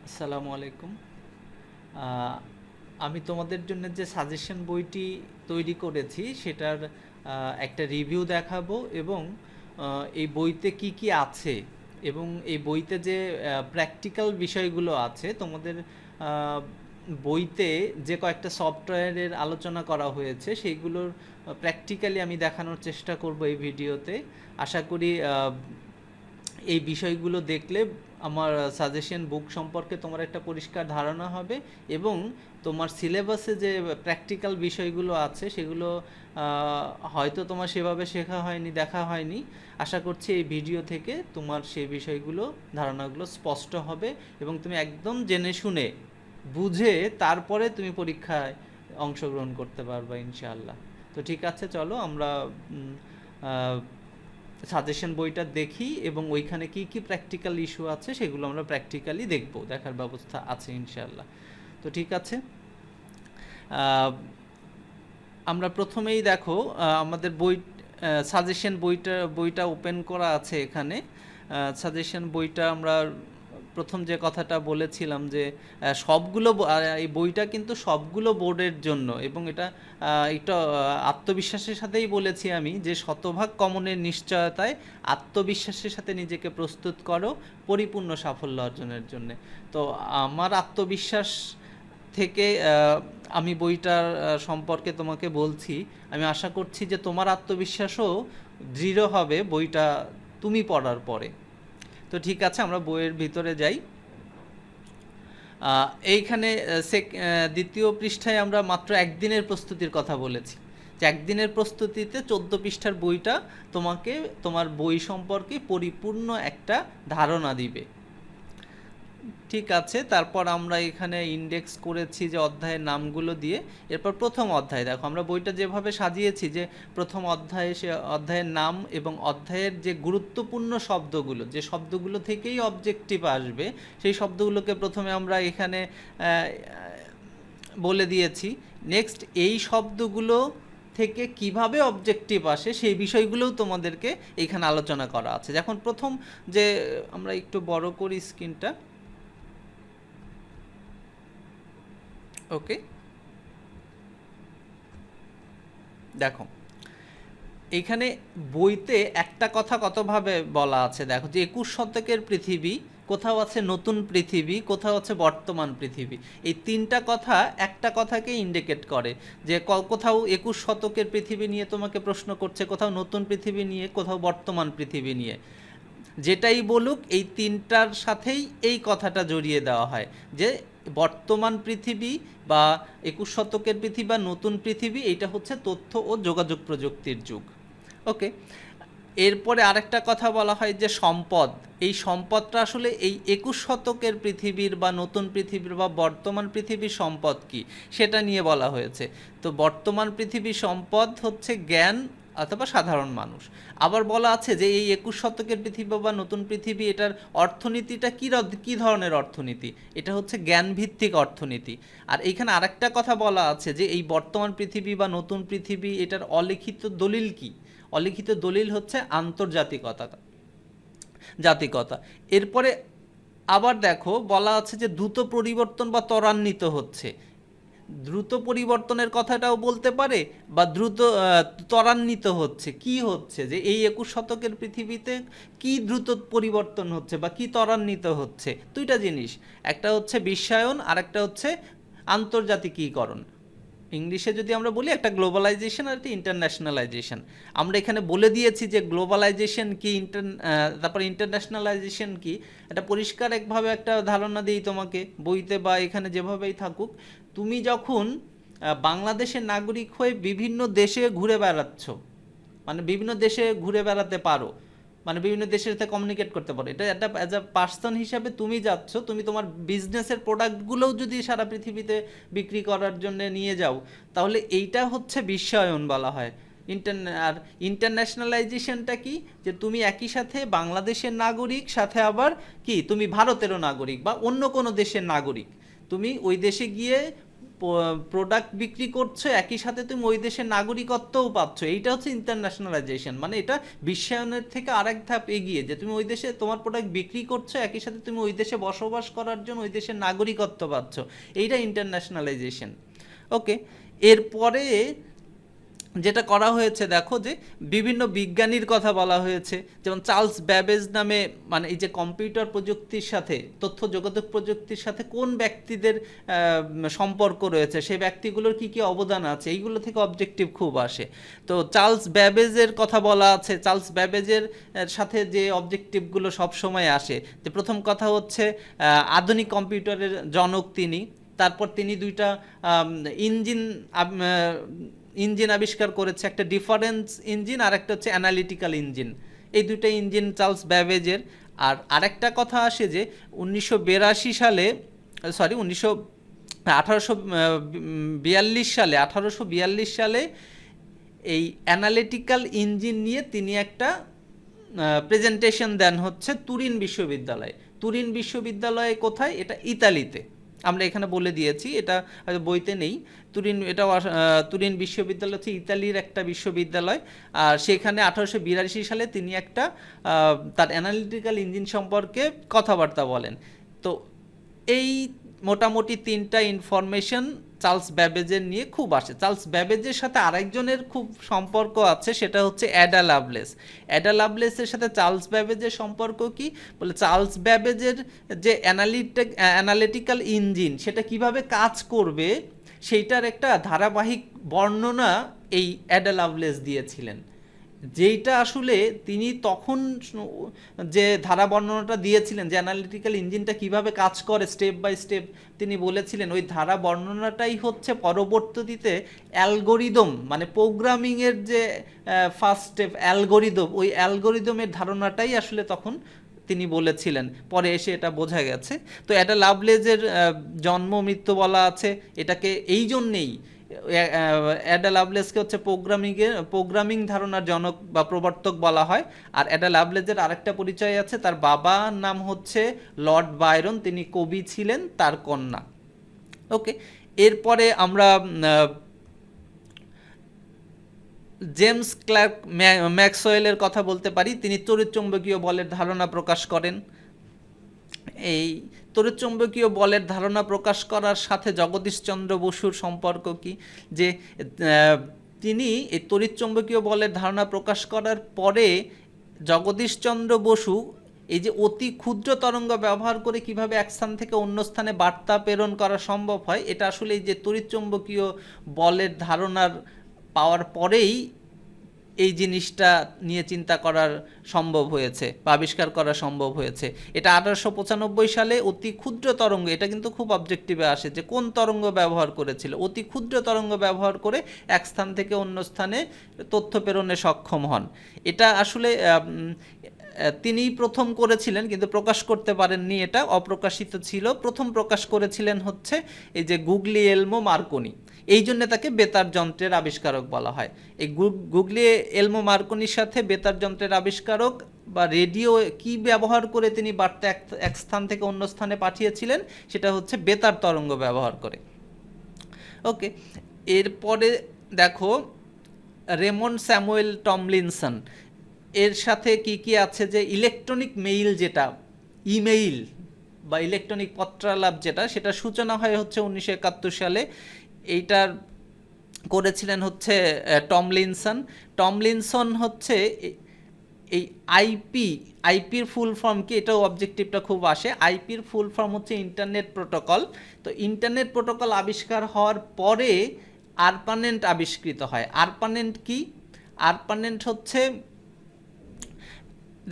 আসসালামু আলাইকুম। আহ, আমি তোমাদের জন্য যে সাজেশন বইটি তৈরি করেছি সেটার একটা রিভিউ দেখাবো এবং এই বইতে কি কি আছে এবং এই বইতে যে প্র্যাকটিক্যাল বিষয়গুলো আছে তোমাদের আহ, বইতে যে কয়েকটা সফটওয়্যারের আলোচনা করা হয়েছে সেইগুলোর প্র্যাকটিক্যালি আমি দেখানোর চেষ্টা করব এই ভিডিওতে। আশা করি এই বিষয়গুলো দেখলে আমার সাজেশন বুক সম্পর্কে তোমার একটা পরিষ্কার ধারণা হবে এবং তোমার সিলেবাসে যে প্র্যাকটিক্যাল বিষয়গুলো আছে সেগুলো হয়তো তোমার সেভাবে শেখা হয়নি, দেখা হয়নি। আশা করছি এই ভিডিও থেকে তোমার সেই বিষয়গুলো, ধারণাগুলো স্পষ্ট হবে এবং তুমি একদম জেনে শুনে বুঝে তারপরে তুমি পরীক্ষায় অংশগ্রহণ করতে পারবে ইনশাআল্লাহ। তো ঠিক আছে, চলো আমরা সাজেশন বইটা দেখি এবং ওইখানে কি কি প্র্যাকটিক্যাল ইস্যু আছে সেগুলো আমরা প্র্যাকটিক্যালি দেখব, দেখার ব্যবস্থা আছে ইনশাআল্লাহ। তো ঠিক আছে, আমরা প্রথমেই দেখো আমাদের বই সাজেশন বইটা ওপেন করা আছে এখানে। সাজেশন বইটা আমরা প্রথম যে কথাটা বলেছিলাম যে এই বইটা কিন্তু সবগুলো বোর্ডের জন্য এবং এটা একটা আত্মবিশ্বাসের সাথেই বলেছি আমি যে শতভাগ কমনের নিশ্চয়তায় আত্মবিশ্বাসের সাথে নিজেকে প্রস্তুত করো পরিপূর্ণ সাফল্য অর্জনের জন্য। তো আমার আত্মবিশ্বাস থেকে আমি বইটার সম্পর্কে তোমাকে বলছি। আমি আশা করছি যে তোমার আত্মবিশ্বাসও দৃঢ় হবে বইটা তুমি পড়ার পরে। তো ঠিক আছে, আমরা বইয়ের ভিতরে যাই। এইখানে দ্বিতীয় পৃষ্ঠায় আমরা মাত্র একদিনের প্রস্তুতির কথা বলেছি, যে একদিনের প্রস্তুতিতে 14 পৃষ্ঠার বইটা তোমাকে তোমার বই সম্পর্কে পরিপূর্ণ একটা ধারণা দিবে। ঠিক আছে, তারপর আমরা এখানে ইন্ডেক্স করেছি যে অধ্যায়ের নামগুলো দিয়ে। এরপর প্রথম অধ্যায় দেখো, আমরা বইটা যেভাবে সাজিয়েছি যে প্রথম অধ্যায়ে সে অধ্যায়ের নাম এবং অধ্যায়ের যে গুরুত্বপূর্ণ শব্দগুলো, যে শব্দগুলো থেকেই অবজেক্টিভ আসবে সেই শব্দগুলোকে প্রথমে আমরা এখানে বলে দিয়েছি। নেক্সট এই শব্দগুলো থেকে কিভাবে অবজেক্টিভ আসে সেই বিষয়গুলোও তোমাদেরকে এইখানে আলোচনা করা আছে। যখন প্রথম যে আমরা একটু বড় করি স্ক্রিনটা, ওকে দেখো এইখানে বইতে একটা কথা কতভাবে বলা আছে দেখো, যে 21 শতকের পৃথিবী, কোথাও আছে নতুন পৃথিবী, কোথাও আছে বর্তমান পৃথিবী। এই তিনটা কথা একটা কথাকে ইন্ডিকেট করে, যে কোথাও 21 শতকের পৃথিবী নিয়ে তোমাকে প্রশ্ন করছে, কোথাও নতুন পৃথিবী নিয়ে, কোথাও বর্তমান পৃথিবী নিয়ে। যেটাই বলুক এই তিনটার সাথেই এই কথাটা জড়িয়ে দেওয়া হয় যে বর্তমান পৃথিবী বা 21 শতকের পৃথিবী বা নতুন পৃথিবী, এইটা হচ্ছে তথ্য ও যোগাযোগ প্রযুক্তির যুগ। ওকে, এরপরে আরেকটা কথা বলা হয় যে সম্পদ, এই সম্পদটা আসলে এই 21 শতকের পৃথিবীর বা নতুন পৃথিবীর বা বর্তমান পৃথিবীর সম্পদ কি সেটা নিয়ে বলা হয়েছে। তো বর্তমান পৃথিবীর সম্পদ হচ্ছে জ্ঞান অথবা সাধারণ মানুষ। আবার বলা আছে যে এই 21 শতকের পৃথিবী বা নতুন পৃথিবী, এটার অর্থনীতিটা কী ধরনের অর্থনীতি, এটা হচ্ছে জ্ঞানভিত্তিক অর্থনীতি। আর এইখানে আরেকটা কথা বলা আছে যে এই বর্তমান পৃথিবী বা নতুন পৃথিবী, এটার অলিখিত দলিল কি, অলিখিত দলিল হচ্ছে আন্তর্জাতিকতা, জাতিকতা। এরপরে আবার দেখো বলা আছে যে দ্রুত পরিবর্তন বা ত্বরান্বিত হচ্ছে, দ্রুত পরিবর্তনের কথাটাও বলতে পারে বা দ্রুত ত্বরান্বিত হচ্ছে। কি হচ্ছে যে এই 21 শতকের পৃথিবীতে কি দ্রুত পরিবর্তন হচ্ছে বা কি ত্বরান্বিত হচ্ছে, দুইটা জিনিস, একটা হচ্ছে বিশ্বায়ন আর একটা হচ্ছে আন্তর্জাতিকীকরণ। ইংলিশে যদি আমরা বলি একটা গ্লোবালাইজেশন আর একটা ইন্টারন্যাশনালাইজেশন। আমরা এখানে বলে দিয়েছি যে গ্লোবালাইজেশন কি, তারপর ইন্টারন্যাশনালাইজেশন কি, এটা পরিষ্কার একভাবে একটা ধারণা দিই তোমাকে বইতে বা এখানে যেভাবেই থাকুক। তুমি যখন বাংলাদেশের নাগরিক হয়ে বিভিন্ন দেশে ঘুরে বেড়াচ্ছ, মানে বিভিন্ন দেশে ঘুরে বেড়াতে পারো, মানে বিভিন্ন দেশের সাথে কমিউনিকেট করতে পারো, এটা একটা অ্যাজ আ পার্সন হিসাবে তুমি যাচ্ছ, তুমি তোমার বিজনেসের প্রোডাক্টগুলোও যদি সারা পৃথিবীতে বিক্রি করার জন্য নিয়ে যাও, তাহলে এইটা হচ্ছে বিশ্বায়ন বলা হয়। আর ইন্টারন্যাশনালাইজেশনটা কি, যে তুমি একই সাথে বাংলাদেশের নাগরিক, সাথে আবার কি তুমি ভারতেরও নাগরিক বা অন্য কোনো দেশের নাগরিক, তুমি ওই দেশে গিয়ে প্রোডাক্ট বিক্রি করছো, একই সাথে তুমি ওই দেশের নাগরিকত্বও পাচ্ছ। এইটা হচ্ছে ইন্টারন্যাশনালাইজেশন, মানে এটা বিশ্বায়নের থেকে আরেক ধাপ এগিয়ে, যে তুমি ওই দেশে তোমার প্রোডাক্ট বিক্রি করছো, একই সাথে তুমি ওই দেশে বসবাস করার জন্য ওই দেশের নাগরিকত্ব পাচ্ছ। এইটা ইন্টারন্যাশনালাইজেশন। ওকে, এরপরে যেটা করা হয়েছে দেখো, যে বিভিন্ন বিজ্ঞানীর কথা বলা হয়েছে, যেমন চার্লস ব্যাবেজ নামে, মানে এই যে কম্পিউটার প্রযুক্তির সাথে, তথ্য যোগাযোগ প্রযুক্তির সাথে কোন ব্যক্তিদের সম্পর্ক রয়েছে, সেই ব্যক্তিগুলোর কি কি অবদান আছে, এইগুলো থেকে অবজেক্টিভ খুব আসে। তো চার্লস ব্যাবেজের কথা বলা আছে। চার্লস ব্যাবেজের সাথে যে অবজেক্টিভগুলো সবসময় আসে, যে প্রথম কথা হচ্ছে আধুনিক কম্পিউটারের জনক তিনি। তারপর তিনি দুইটা ইঞ্জিন ইঞ্জিন আবিষ্কার করেছে, একটা ডিফারেন্স ইঞ্জিন আর একটা হচ্ছে অ্যানালিটিক্যাল ইঞ্জিন। এই দুইটা ইঞ্জিন চার্লস ব্যাবেজের। আর আরেকটা কথা আসে যে 1982 সালে, সরি 1842 সালে এই অ্যানালিটিক্যাল ইঞ্জিন নিয়ে তিনি একটা প্রেজেন্টেশন দেন হচ্ছে তুরিন বিশ্ববিদ্যালয়ে। তুরিন বিশ্ববিদ্যালয়ে কোথায়? এটা ইতালিতে। আমরা এখানে বলে দিয়েছি, এটা হয়তো বইতে নেই। তুরিন বিশ্ববিদ্যালয় হচ্ছে ইতালির একটা বিশ্ববিদ্যালয়। আর সেখানে 1882 সালে তিনি একটা তার অ্যানালিটিক্যাল ইঞ্জিন সম্পর্কে কথাবার্তা বলেন। তো এই মোটামুটি তিনটা ইনফরমেশন চার্লস ব্যাবেজের নিয়ে খুব আসে। চার্লস ব্যাবেজের সাথে আরেকজনের খুব সম্পর্ক আছে, সেটা হচ্ছে অ্যাডা লাভলেস। অ্যাডা লাভলেসের সাথে চার্লস ব্যাবেজের সম্পর্ক কি বলে, চার্লস ব্যাবেজের যে অ্যানালিটিক্যাল ইঞ্জিন সেটা কিভাবে কাজ করবে সেইটার একটা ধারাবাহিক বর্ণনা এই অ্যাডা লাভলেস দিয়েছিলেন। যেইটা আসলে তিনি তখন যে ধারা বর্ণনাটা দিয়েছিলেন, যে অ্যানালিটিক্যাল ইঞ্জিনটা কিভাবে কাজ করে স্টেপ বাই স্টেপ তিনি বলেছিলেন, ওই ধারা বর্ণনাটাই হচ্ছে পরবর্তীতে অ্যালগোরিদম, মানে প্রোগ্রামিংয়ের যে ফার্স্ট স্টেপ অ্যালগোরিদম, ওই অ্যালগোরিদমের ধারণাটাই আসলে তখন তিনি বলেছিলেন। পরে এসে এটা বোঝা গেছে। তো এটা লাভলেজের জন্ম মৃত্যু বলা আছে, এটাকে এই জন্যেই অ্যাডা লাভলেসকে হচ্ছে প্রোগ্রামিং ধারণার জনক বা প্রবর্তক বলা হয়। আর অ্যাডা লাভলেজের আরেকটা পরিচয় আছে, তার বাবার নাম হচ্ছে লর্ড বায়রন, তিনি কবি ছিলেন, তার কন্যা। ওকে, এরপরে আমরা জেমস ক্লার্ক ম্যাক্সওয়েলের কথা বলতে পারি। তিনি তড়িৎচুম্বকীয় বলের ধারণা প্রকাশ করেন। এই তড়িৎচুম্বকীয় বলের ধারণা প্রকাশ করার সাথে জগদীশচন্দ্র বসুর সম্পর্ক কি, যে তিনি এই তড়িৎচুম্বকীয় বলের ধারণা প্রকাশ করার পরে জগদীশচন্দ্র বসু এই যে অতি ক্ষুদ্র তরঙ্গ ব্যবহার করে কিভাবে এক স্থান থেকে অন্য স্থানে বার্তা প্রেরণ করা সম্ভব হয়, এটা আসলে এই যে তড়িৎচুম্বকীয় বলের ধারণার পাওয়ার পরেই এই জিনিসটা নিয়ে চিন্তা করার সম্ভব হয়েছে বা আবিষ্কার করা সম্ভব হয়েছে। এটা 1895 সালে অতি ক্ষুদ্র তরঙ্গ, এটা কিন্তু খুব অবজেক্টিভে আসে যে কোন তরঙ্গ ব্যবহার করেছিল, অতি ক্ষুদ্র তরঙ্গ ব্যবহার করে এক স্থান থেকে অন্য স্থানে তথ্য প্রেরণে সক্ষম হন। এটা আসলে তিনিই প্রথম করেছিলেন, কিন্তু প্রকাশ করতে পারেননি, এটা অপ্রকাশিত ছিল। প্রথম প্রকাশ করেছিলেন হচ্ছে এই যে গুগলিয়েলমো মার্কনি, এই জন্য তাকে বেতার যন্ত্রের আবিষ্কারক বলা হয়। এই গুগলিয়েলমো মার্কনির সাথে বেতার যন্ত্রের আবিষ্কারক বা রেডিও কি ব্যবহার করে তিনি বার্তা এক স্থান থেকে অন্য স্থানে পাঠিয়েছিলেন, সেটা হচ্ছে বেতার তরঙ্গ ব্যবহার করে। ওকে, এরপরে দেখো রেমন্ড স্যামুয়েল টমলিনসন, এর সাথে কি কি আছে, যে ইলেকট্রনিক মেইল, যেটা ইমেইল বা ইলেকট্রনিক পত্রালাপ যেটা, সেটা সূচনা হয় হচ্ছে 1971 সালে। এইটার করেছিলেন হচ্ছে টমলিনসন। টমলিনসন হচ্ছে এই আইপির ফুল ফর্ম কি, এটাও অবজেক্টিভটা খুব আসে। আইপির ফুল ফর্ম হচ্ছে ইন্টারনেট প্রোটোকল। তো ইন্টারনেট প্রোটোকল আবিষ্কার হওয়ার পরে আরপানেন্ট আবিষ্কৃত হয়। আরপানেন্ট কি? আরপানেন্ট হচ্ছে,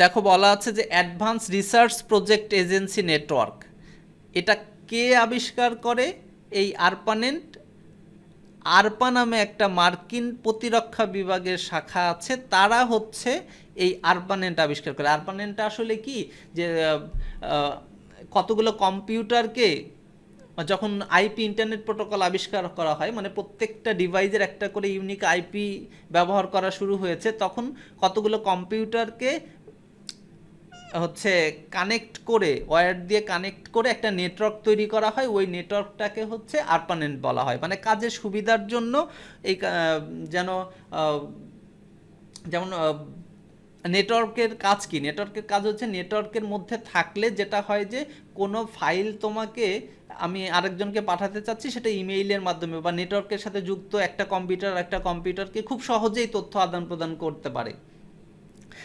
দেখো বলা আছে যে advance research project agency network. এটা কে আবিষ্কার করে? এই আরপানেন্ট। আরপা নামে একটা মার্কিন প্রতিরক্ষা বিভাগের শাখা আছে, তারা হচ্ছে এই আরপানেন্ট আবিষ্কার করে। আরপানেন্টটা আসলে কি, যে কতগুলো কম্পিউটারকে যখন আইপি ইন্টারনেট প্রোটোকল আবিষ্কার করা হয়, মানে প্রত্যেকটা ডিভাইসের একটা করে ইউনিক আইপি ব্যবহার করা শুরু হয়েছে, তখন কতগুলো কম্পিউটারকে হচ্ছে কানেক্ট করে, ওয়্যার দিয়ে কানেক্ট করে একটা নেটওয়ার্ক তৈরি করা হয়, ওই নেটওয়ার্কটাকে হচ্ছে আরপানেন্ট বলা হয়। মানে কাজের সুবিধার জন্য এই যেন আহ, যেমন নেটওয়ার্কের কাজ কি, নেটওয়ার্কের কাজ হচ্ছে নেটওয়ার্কের মধ্যে থাকলে যেটা হয় যে কোনো ফাইল তোমাকে আমি আরেকজনকে পাঠাতে চাচ্ছি, সেটা ইমেইলের মাধ্যমে বা নেটওয়ার্কের সাথে যুক্ত একটা কম্পিউটারকে খুব সহজেই তথ্য আদান প্রদান করতে পারে।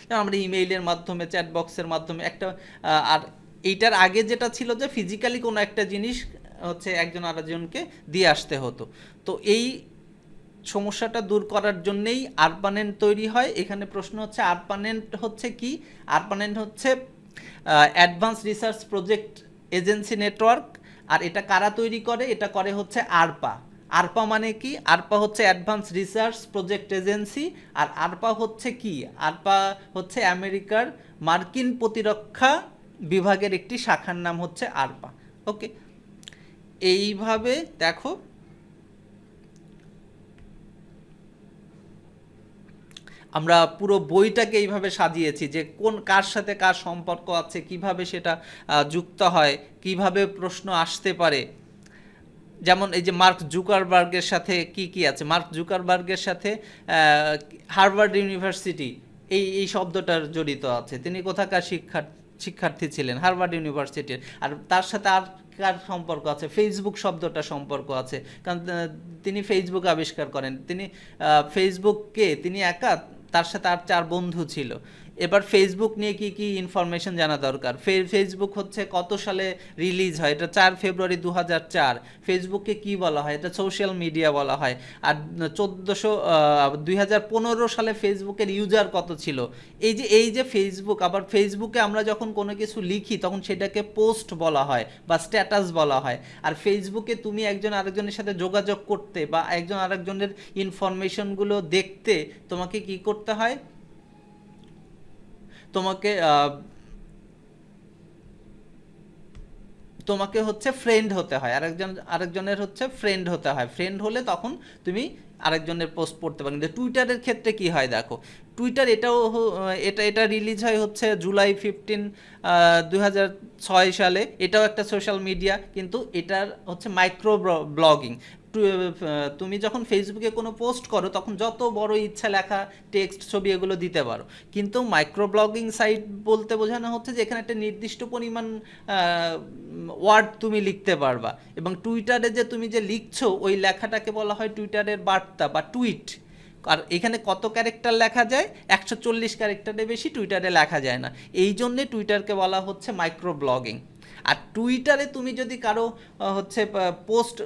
যেমন আমরা ইমেইলের মাধ্যমে, চ্যাট বক্সের মাধ্যমে একটা আর এইটার আগে যেটা ছিল যে ফিজিক্যালি কোনো একটা জিনিস হচ্ছে একজন আরেকজনকে দিয়ে আসতে হতো। তো এই সমস্যাটা দূর করার জন্যেই আরপানেন্ট তৈরি হয়। এখানে প্রশ্ন হচ্ছে আরপানেন্ট হচ্ছে কি? আরপানেন্ট হচ্ছে advance research project agency network. আর এটা কারা তৈরি করে? এটা করে হচ্ছে আরপা। আরপা মানে কি? আরপা হচ্ছে অ্যাডভান্স রিসার্চ প্রজেক্ট এজেন্সি। আর আরপা হচ্ছে কি? আরপা হচ্ছে আমেরিকার মার্কিন প্রতিরক্ষা বিভাগের একটি শাখার নাম হচ্ছে আরপা। ওকে, এইভাবে দেখো আমরা পুরো বইটাকে এইভাবে সাজিয়েছি যে কোন কার সাথে কার সম্পর্ক আছে, কিভাবে সেটা যুক্ত হয়, কিভাবে প্রশ্ন আসতে পারে। যেমন এই যে মার্ক জুকারবার্গের সাথে কি কি আছে, মার্ক জুকারবার্গের সাথে হার্ভার্ড ইউনিভার্সিটি এই এই শব্দটার জড়িত আছে। তিনি কোথাকার শিক্ষার্থী ছিলেন? হার্ভার্ড ইউনিভার্সিটির। আর তার সাথে আর কার সম্পর্ক আছে? ফেসবুক শব্দটা সম্পর্ক আছে, কারণ তিনি ফেসবুক আবিষ্কার করেন। তিনি ফেসবুককে তিনি একা, তার সাথে আর 4 বন্ধু ছিল। এবার ফেসবুক নিয়ে কি কি ইনফরমেশন জানা দরকার। ফেসবুক হচ্ছে কত সালে রিলিজ হয়? এটা 4 ফেব্রুয়ারি 2004। ফেসবুককে কি বলা হয়? এটা সোশ্যাল মিডিয়া বলা হয়। আর 2015 সালে ফেসবুকের ইউজার কত ছিল? এই যে ফেসবুক, আবার ফেসবুকে আমরা যখন কোনো কিছু লিখি তখন সেটাকে পোস্ট বলা হয় বা স্ট্যাটাস বলা হয়। আর ফেসবুকে তুমি একজন আরেকজনের সাথে যোগাযোগ করতে বা একজন আরেকজনের ইনফরমেশনগুলো দেখতে তোমাকে কি করতে হয়? তোমাকে তোমাকে হচ্ছে ফ্রেন্ড হতে হয়, আরেকজনের হচ্ছে ফ্রেন্ড হতে হয়। ফ্রেন্ড হলে তখন তুমি আরেকজনের পোস্ট পড়তে পারো। কিন্তু টুইটারের ক্ষেত্রে কি হয় দেখো, টুইটার এটা রিলিজ হয় হচ্ছে জুলাই 15, 2006 সালে। এটাও একটা সোশ্যাল মিডিয়া, কিন্তু এটার হচ্ছে মাইক্রো ব্লগিং। তুমি যখন ফেসবুকে কোনো পোস্ট করো তখন যত বড় ইচ্ছা লেখা, টেক্সট, ছবি এগুলো দিতে পারো। কিন্তু মাইক্রো ব্লগিং সাইট বলতে বোঝানো হচ্ছে যে এখানে একটা নির্দিষ্ট পরিমাণ ওয়ার্ড তুমি লিখতে পারবা। এবং টুইটারে যে তুমি যে লিখছো ওই লেখাটাকে বলা হয় টুইটারের বার্তা বা টুইট। আর এখানে কত ক্যারেক্টার লেখা যায়? 140 ক্যারেক্টারের বেশি টুইটারে লেখা যায় না। এই জন্যে টুইটারকে বলা হচ্ছে মাইক্রো ব্লগিং। আর টুইটারে তুমি যদি কারো হচ্ছে পোস্ট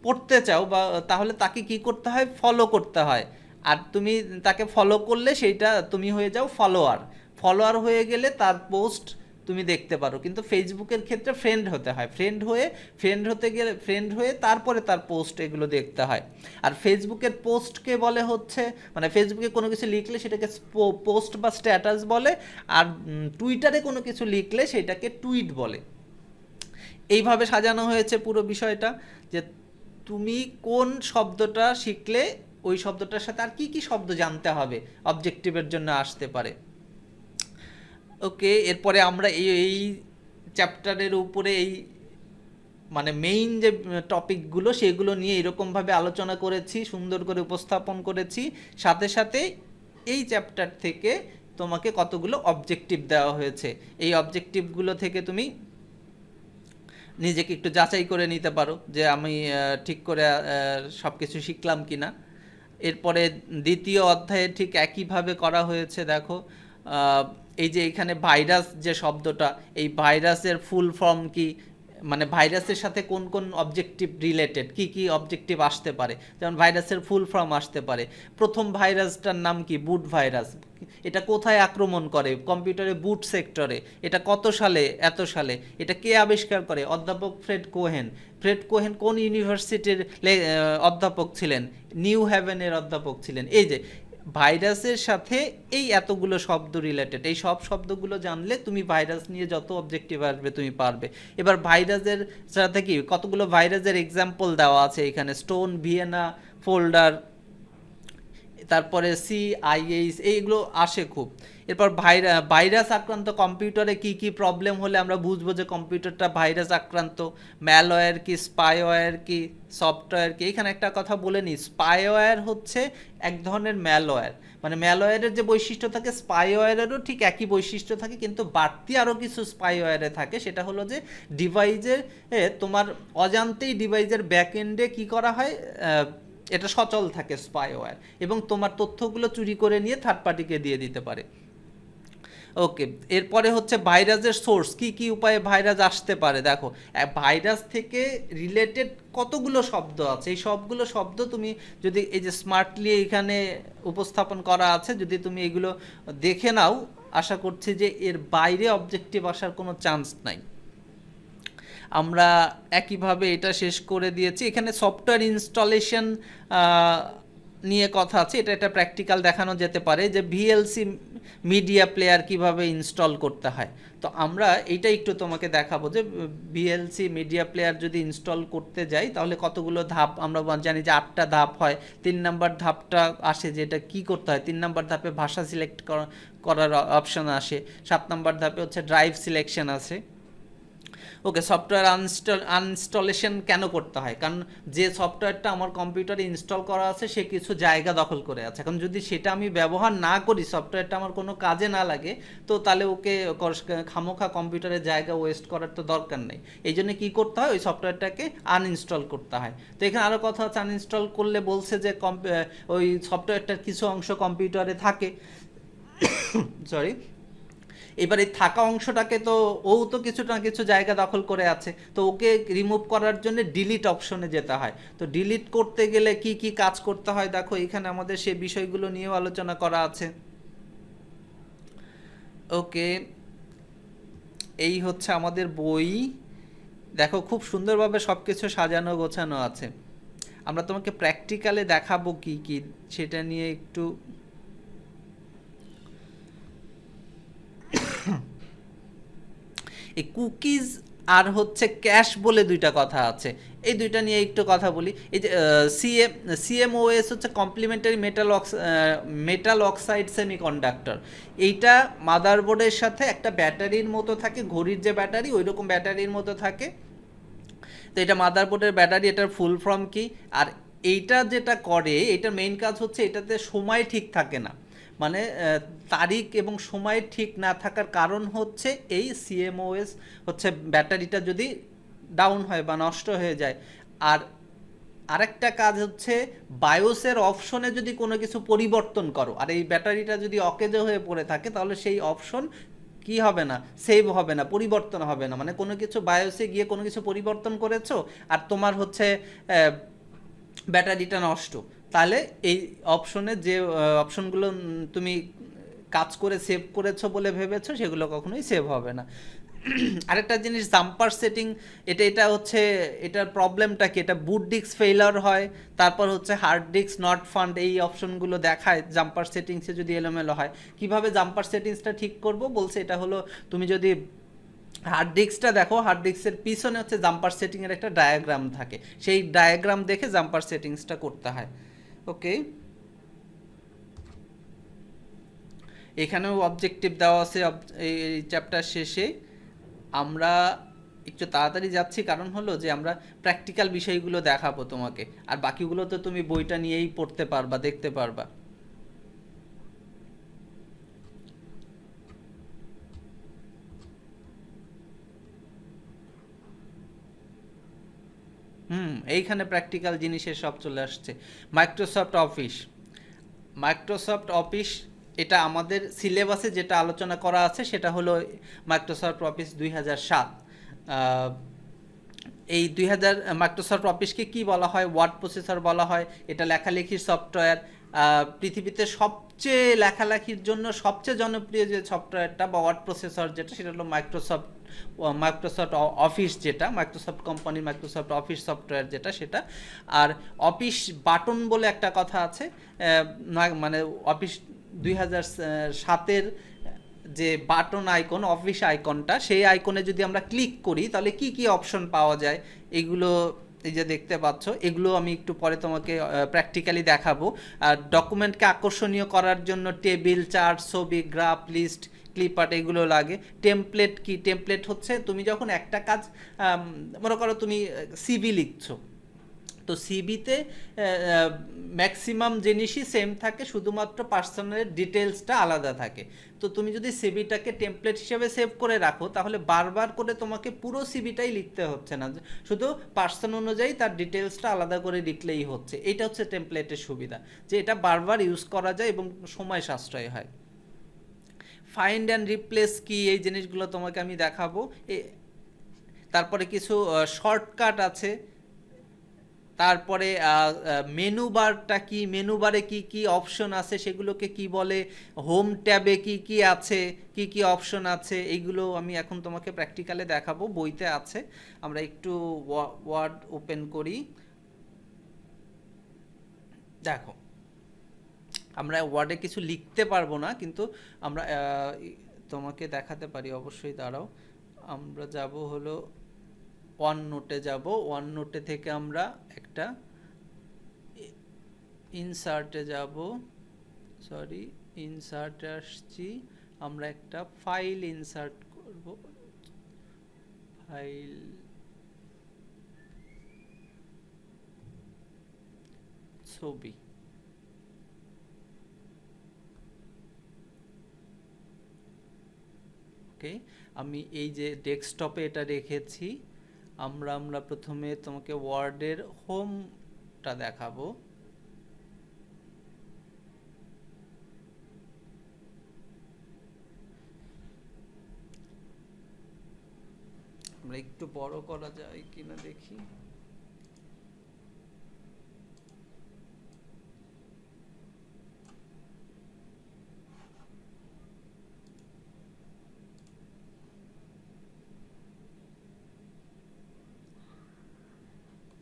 পড়তে চাও বা, তাহলে তাকে কি করতে হয়? ফলো করতে হয়। আর তুমি তাকে ফলো করলে সেইটা তুমি হয়ে যাও ফলোয়ার। ফলোয়ার হয়ে গেলে তার পোস্ট তুমি দেখতে পারো। কিন্তু ফেসবুকের ক্ষেত্রে ফ্রেন্ড হতে হয়, ফ্রেন্ড হয়ে তারপরে তার পোস্ট এগুলো দেখতে হয়। আর ফেসবুকের পোস্টকে বলে হচ্ছে, মানে ফেসবুকে কোনো কিছু লিখলে সেটাকে পোস্ট বা স্ট্যাটাস বলে। আর টুইটারে কোনো কিছু লিখলে সেটাকে টুইট বলে। এইভাবে সাজানো হয়েছে পুরো বিষয়টা, যে তুমি কোন শব্দটা শিখলে ওই শব্দটার সাথে আর কি কি শব্দ জানতে হবে অবজেক্টিভের জন্য আসতে পারে। ওকে, এরপরে আমরা এই চ্যাপ্টারের উপরে এই মানে মেইন যে টপিকগুলো সেগুলো নিয়ে এরকমভাবে আলোচনা করেছি, সুন্দর করে উপস্থাপন করেছি। সাথে সাথে এই চ্যাপ্টার থেকে তোমাকে কতগুলো অবজেক্টিভ দেওয়া হয়েছে। এই অবজেক্টিভগুলো থেকে তুমি নিজেকে একটু যাচাই করে নিতে পারো যে আমি ঠিক করে সব কিছু শিখলাম কি না। এরপরে দ্বিতীয় অধ্যায়ে ঠিক একইভাবে করা হয়েছে। দেখো এই যে এখানে ভাইরাস যে শব্দটা, এই ভাইরাসের ফুল ফর্ম কি, মানে ভাইরাসের সাথে কোন কোন অবজেক্টিভ রিলেটেড, কি কি অবজেক্টিভ আসতে পারে। যেমন ভাইরাসের ফুল ফর্ম আসতে পারে, প্রথম ভাইরাসটার নাম কি? বুট ভাইরাস। এটা কোথায় আক্রমণ করে? কম্পিউটারে বুট সেক্টরে। এটা কত সালে? এত সালে। এটা কে আবিষ্কার করে? অধ্যাপক ফ্রেড কোহেন কোন ইউনিভার্সিটির অধ্যাপক ছিলেন? নিউ হ্যাভেনের অধ্যাপক ছিলেন। এই যে ভাইরাসের সাথে এই এতগুলো শব্দ রিলেটেড, এই সব শব্দগুলো জানলে তুমি ভাইরাস নিয়ে যত অবজেক্টিভ আসবে তুমি পারবে। এবার ভাইরাসের সাথে কি কতগুলো ভাইরাসের এক্সাম্পল দেওয়া আছে এখানে, স্টোন, ভিয়েনা, ফোল্ডার। তারপরে সিআইএইচ এইগুলো আসে খুব। এরপর ভাইরাস আক্রান্ত কম্পিউটারে কি কি প্রবলেম হলে আমরা বুঝবো যে কম্পিউটারটা ভাইরাস আক্রান্ত, ম্যালওয়্যার কি, স্পাইওয়্যার কি, সফটওয়্যার কি। এখানে একটা কথা বলে নিই, স্পাইওয়্যার হচ্ছে এক ধরনের ম্যালওয়্যার, মানে ম্যালওয়্যারের যে বৈশিষ্ট্য থাকে স্পাইওয়্যারেরও ঠিক একই বৈশিষ্ট্য থাকে, কিন্তু বাড়তি আরও কিছু স্পাইওয়্যারে থাকে। সেটা হলো যে ডিভাইসের তোমার অজান্তেই ডিভাইসের ব্যাক এন্ডে কী করা হয়, এটা সচল থাকে স্পাইওয়্যার, এবং তোমার তথ্যগুলো চুরি করে নিয়ে থার্ড পার্টিকে দিয়ে দিতে পারে। ওকে, এরপরে হচ্ছে ভাইরাসের সোর্স, কি কি উপায়ে ভাইরাস আসতে পারে। দেখো, ভাইরাস থেকে রিলেটেড কতগুলো শব্দ আছে, এই সবগুলো শব্দ তুমি যদি এই যে স্মার্টলি এখানে উপস্থাপন করা আছে, যদি তুমি এগুলো দেখে নাও, আশা করছি যে এর বাইরে অবজেক্টিভ আসার কোনো চান্স নাই। আমরা একইভাবে এটা শেষ করে দিয়েছি। এখানে সফটওয়্যার ইনস্টলেশন নিয়ে কথা আছে, এটা প্র্যাকটিক্যাল দেখানো যেতে পারে যে ভিএলসি মিডিয়া প্লেয়ার কিভাবে ইনস্টল করতে হয়। তো আমরা এইটা একটু তোমাকে দেখাবো যে ভিএলসি মিডিয়া প্লেয়ার যদি ইনস্টল করতে যাই তাহলে কতগুলো ধাপ, আমরা জানি যে 8টা ধাপ হয়। 3 নাম্বার ধাপটা আসে যে এটা কী করতে হয়, 3 নাম্বার ধাপে ভাষা সিলেক্ট করার অপশন আসে, 7 নাম্বার ধাপে হচ্ছে ড্রাইভ সিলেকশন আছে। ওকে, সফটওয়্যার আনইনস্টলেশন কেন করতে হয়, কারণ যে সফটওয়্যারটা আমার কম্পিউটারে ইনস্টল করা আছে সে কিছু জায়গা দখল করে আছে। এখন যদি সেটা আমি ব্যবহার না করি, সফটওয়্যারটা আমার কোনো কাজে না লাগে, তো তাহলে ওকে খামোখা কম্পিউটারে জায়গা ওয়েস্ট করার তো দরকার নেই। এই জন্য কী করতে হয়, ওই সফটওয়্যারটাকে আনইনস্টল করতে হয়। তো এখানে আরও কথা হচ্ছে, আনইনস্টল করলে বলছে যে ওই সফটওয়্যারটার কিছু অংশ কম্পিউটারে থাকে, সরি, এবার এই থাকা অংশটাকে তো ও তো কিছু না কিছু জায়গা দখল করে আছে, তো ওকে রিমুভ করার জন্য ডিলিট অপশনে যেতে হয়। তো ডিলিট করতে গেলে কি কি কাজ করতে হয়, দেখো এখানে আমাদের সে বিষয়গুলো নিয়েও আলোচনা করা আছে। ওকে, এই হচ্ছে আমাদের বই। দেখো খুব সুন্দরভাবে সব কিছু সাজানো গোছানো আছে। আমরা তোমাকে প্র্যাকটিক্যালে দেখাবো কি কি, সেটা নিয়ে একটু এই কুকিজ আর হচ্ছে ক্যাশ বলে দুইটা কথা আছে, এই দুইটা নিয়ে একটু কথা বলি। এই যে সিএমওএস হচ্ছে কমপ্লিমেন্টারি মেটাল অক্সাইড সেমিকন্ডাক্টর। এইটা মাদারবোর্ডের সাথে একটা ব্যাটারির মতো থাকে, ঘড়ির যে ব্যাটারি ওই রকম ব্যাটারির মতো থাকে। তো এটা মাদারবোর্ডের ব্যাটারি, এটার ফুল ফর্ম কি, আর এইটা যেটা করে, এটার মেইন কাজ হচ্ছে এটাতে সময় ঠিক থাকে না, মানে তারিখ এবং সময় ঠিক না থাকার কারণ হচ্ছে এই সিএমওএস হচ্ছে ব্যাটারিটা যদি ডাউন হয় বা নষ্ট হয়ে যায়। আর আরেকটা কাজ হচ্ছে বায়োসের অপশনে যদি কোনো কিছু পরিবর্তন করো, আর এই ব্যাটারিটা যদি অকেজো হয়ে পড়ে থাকে, তাহলে সেই অপশন কি হবে না, সেভ হবে না, পরিবর্তন হবে না। মানে কোনো কিছু বায়োসে গিয়ে কোনো কিছু পরিবর্তন করেছো আর তোমার হচ্ছে ব্যাটারিটা নষ্ট, তাহলে এই অপশনে যে অপশনগুলো তুমি কাজ করে সেভ করেছো বলে ভেবেছো সেগুলো কখনোই সেভ হবে না। আরেকটা জিনিস, জাম্পার সেটিং, এটা হচ্ছে এটার প্রবলেমটা কি, এটা বুট ডিস্ক ফেইলার হয়, তারপর হচ্ছে হার্ড ডিস্ক নট ফান্ড, এই অপশনগুলো দেখায় জাম্পার সেটিংসে যদি এলোমেলো হয়। কিভাবে জাম্পার সেটিংসটা ঠিক করব বলছে, এটা হলো তুমি যদি হার্ড ডিস্কটা দেখো, হার্ড ডিস্কের পিছনে হচ্ছে জাম্পার সেটিংয়ের একটা ডায়াগ্রাম থাকে, সেই ডায়াগ্রাম দেখে জাম্পার সেটিংসটা করতে হয়। ওকে, এখানেও অবজেক্টিভ দেওয়া আছে এই চ্যাপ্টার শেষে। আমরা একটু তাড়াতাড়ি যাচ্ছি, কারণ হলো যে আমরা প্র্যাকটিক্যাল বিষয়গুলো দেখাবো তোমাকে, আর বাকিগুলো তো তুমি বইটা নিয়েই পড়তে পারবা, দেখতে পারবা। এইখানে প্র্যাকটিক্যাল জিনিসের সব চলে আসছে। মাইক্রোসফট অফিস, মাইক্রোসফট অফিস এটা আমাদের সিলেবাসে যেটা আলোচনা করা আছে সেটা হলো মাইক্রোসফট অফিস 2007। এই 2000 মাইক্রোসফট অফিসকে কি বলা হয়, ওয়ার্ড প্রসেসর বলা হয়। এটা লেখালেখির সফটওয়্যার, পৃথিবীতে সবচেয়ে লেখালেখির জন্য সবচেয়ে জনপ্রিয় যে সফটওয়্যারটা বা ওয়ার্ড প্রসেসর যেটা, সেটা হলো মাইক্রোসফট অফিস, যেটা মাইক্রোসফট কোম্পানির মাইক্রোসফট অফিস সফটওয়্যার যেটা সেটা। আর অফিস বাটন বলে একটা কথা আছে, মানে অফিস 2007-এর যে বাটন আইকন, অফিস আইকনটা, সেই আইকনে যদি আমরা ক্লিক করি তাহলে কি কি অপশন পাওয়া যায়, এগুলো এই যে দেখতে পাচ্ছ, এগুলো আমি একটু পরে তোমাকে প্র্যাকটিক্যালি দেখাবো। আর ডকুমেন্টকে আকর্ষণীয় করার জন্য টেবিল, চার্ট, ছবি, গ্রাফ, লিস্ট, ক্লিপার্ট এগুলো লাগে। টেমপ্লেট কি? টেমপ্লেট হচ্ছে তুমি যখন একটা কাজ, মনে করো তুমি সিভি লিখছো, তো সিবিতে ম্যাক্সিমাম জিনিসই সেম থাকে, শুধুমাত্র পার্সোনালের ডিটেলসটা আলাদা থাকে। তো তুমি যদি সিবিটাকে টেমপ্লেট হিসেবে সেভ করে রাখো, তাহলে বারবার করে তোমাকে পুরো সিবিটাই লিখতে হচ্ছে না, শুধু পার্সন অনুযায়ী তার ডিটেলসটা আলাদা করে লিখলেই হচ্ছে। এটা হচ্ছে টেমপ্লেটের সুবিধা, যে এটা বারবার ইউজ করা যায় এবং সময় সাশ্রয় হয়। ফাইন্ড অ্যান্ড রিপ্লেস কি, এই জিনিসগুলো তোমাকে আমি দেখাবো। তারপরে কিছু শর্টকাট আছে। তারপরে মেনু বারটা কি, মেনু বারে কি কি অপশন আছে সেগুলোকে কি বলে, হোম ট্যাবে কি কি আছে, কি কি অপশন আছে, এইগুলো আমি এখন তোমাকে প্র্যাকটিক্যালে দেখাবো, বইতে আছে। আমরা একটু ওয়ার্ড ওপেন করি। দেখো, আমরা ওয়ার্ডে কিছু লিখতে পারবো না, কিন্তু আমরা তোমাকে দেখাতে পারি অবশ্যই। দাঁড়াও, আমরা যাব হলো ওয়ান নোটে যাব। ওয়ান নোটে থেকে আমরা একটা ইনসার্টে যাব, সরি ইনসার্টে আসছি, আমরা একটা ফাইল ইনসার্ট করব, ফাইল, ছবি। ওকে, আমি এই যে ডেস্কটপে এটা রেখেছি। আমরা প্রথমে তোমাকে ওয়ার্ডের হোমটা দেখাবো। আমরা একটু বড় করা যায় কিনা দেখি।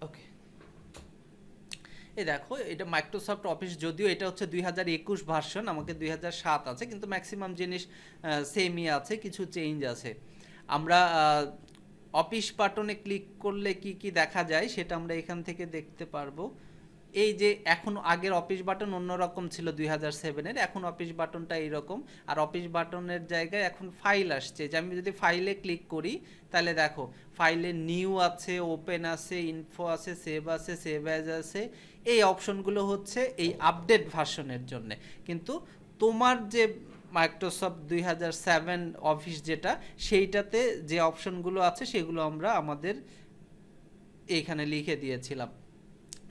ওকে, এই দেখো, এটা মাইক্রোসফট অফিস, যদিও এটা হচ্ছে 2021 ভার্সন, আমাকে 2007 আছে, কিন্তু ম্যাক্সিমাম জিনিস সেমই আছে, কিছু চেঞ্জ আছে। আমরা অফিস বাটনে ক্লিক করলে কি কি দেখা যায় সেটা আমরা এখান থেকে দেখতে পারবো। এই যে এখন, আগের অফিস বাটন অন্যরকম ছিল 2007-এর, এখন অফিস বাটনটা এইরকম। আর অফিস বাটনের জায়গায় এখন ফাইল আসছে, যে আমি যদি ফাইলে ক্লিক করি, তাহলে দেখো ফাইলে নিউ আছে, ওপেন আছে, ইনফো আছে, সেভ আছে, সেভ অ্যাজ আছে। এই অপশনগুলো হচ্ছে এই আপডেট ভার্সনের জন্য। কিন্তু তোমার যে মাইক্রোসফট 2007 অফিস যেটা, সেইটাতে যে অপশনগুলো আছে সেগুলো আমরা আমাদের এইখানে লিখে দিয়েছিলাম।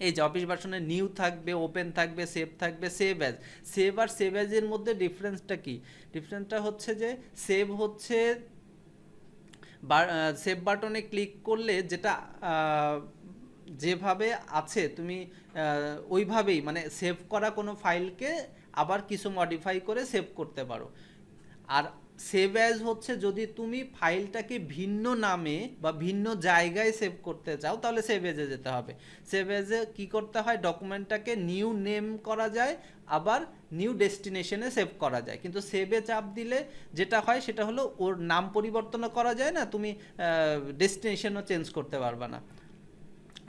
এই যে অফিস ভার্সনে নিউ থাকবে, ওপেন থাকবে, সেভ থাকবে, সেভ অ্যাজ। সেভ আর সেভ অ্যাজের মধ্যে ডিফারেন্সটা কি? ডিফারেন্সটা হচ্ছে যে সেভ হচ্ছে সেভ বাটনে ক্লিক করলে যেটা যেভাবে আছে তুমি ওইভাবেই, মানে সেভ করা কোনো ফাইলকে আবার কিছু মডিফাই করে সেভ করতে পারো। আর সেভ অ্যাজ হচ্ছে যদি তুমি ফাইলটাকে ভিন্ন নামে বা ভিন্ন জায়গায় সেভ করতে চাও, তাহলে সেভ অ্যাজে যেতে হবে। সেভ অ্যাজে কী করতে হয়, ডকুমেন্টটাকে নিউ নেম করা যায়, আবার নিউ ডেস্টিনেশনে সেভ করা যায়। কিন্তু সেভে চাপ দিলে যেটা হয় সেটা হলো ওর নাম পরিবর্তনও করা যায় না, তুমি ডেস্টিনেশনও চেঞ্জ করতে পারবে না।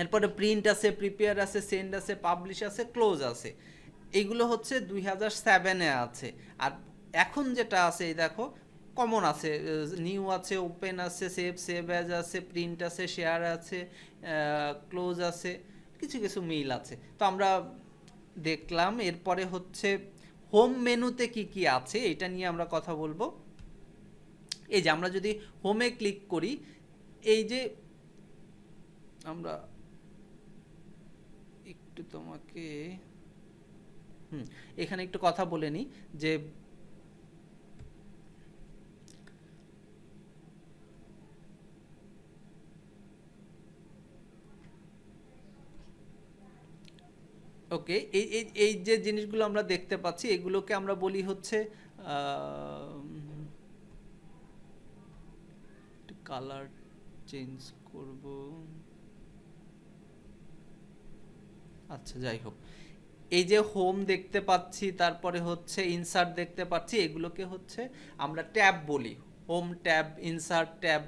এরপরে প্রিন্ট আছে, প্রিপেয়ার আছে, সেন্ড আছে, পাবলিশ আছে, ক্লোজ আছে। এইগুলো হচ্ছে 2007-এ আছে। আর এখন যেটা আছে, এই দেখো, কমন আছে, নিউ আছে, ওপেন আছে, সেভ, সেভ অ্যাজ আছে, প্রিন্ট আছে, শেয়ার আছে, ক্লোজ আছে, কিছু কিছু মিল আছে। তো আমরা দেখলাম। এরপরে হচ্ছে হোম মেনুতে কি কি আছে এটা নিয়ে আমরা কথা বলবো। এই যে আমরা যদি হোমে ক্লিক করি, এই যে আমরা একটু তোমাকে এখানে একটু কথা বলে নিই যে ওকে, এই এই এই যে জিনিসগুলো আমরা দেখতে পাচ্ছি, এগুলোকে আমরা বলি হচ্ছে কালার চেঞ্জ করব, আচ্ছা যাই হোক। এই যে হোম দেখতে পাচ্ছি, তারপরে হচ্ছে ইনসার্ট দেখতে পাচ্ছি, এগুলোকে হচ্ছে আমরা ট্যাব বলি। Home tab, insert tab.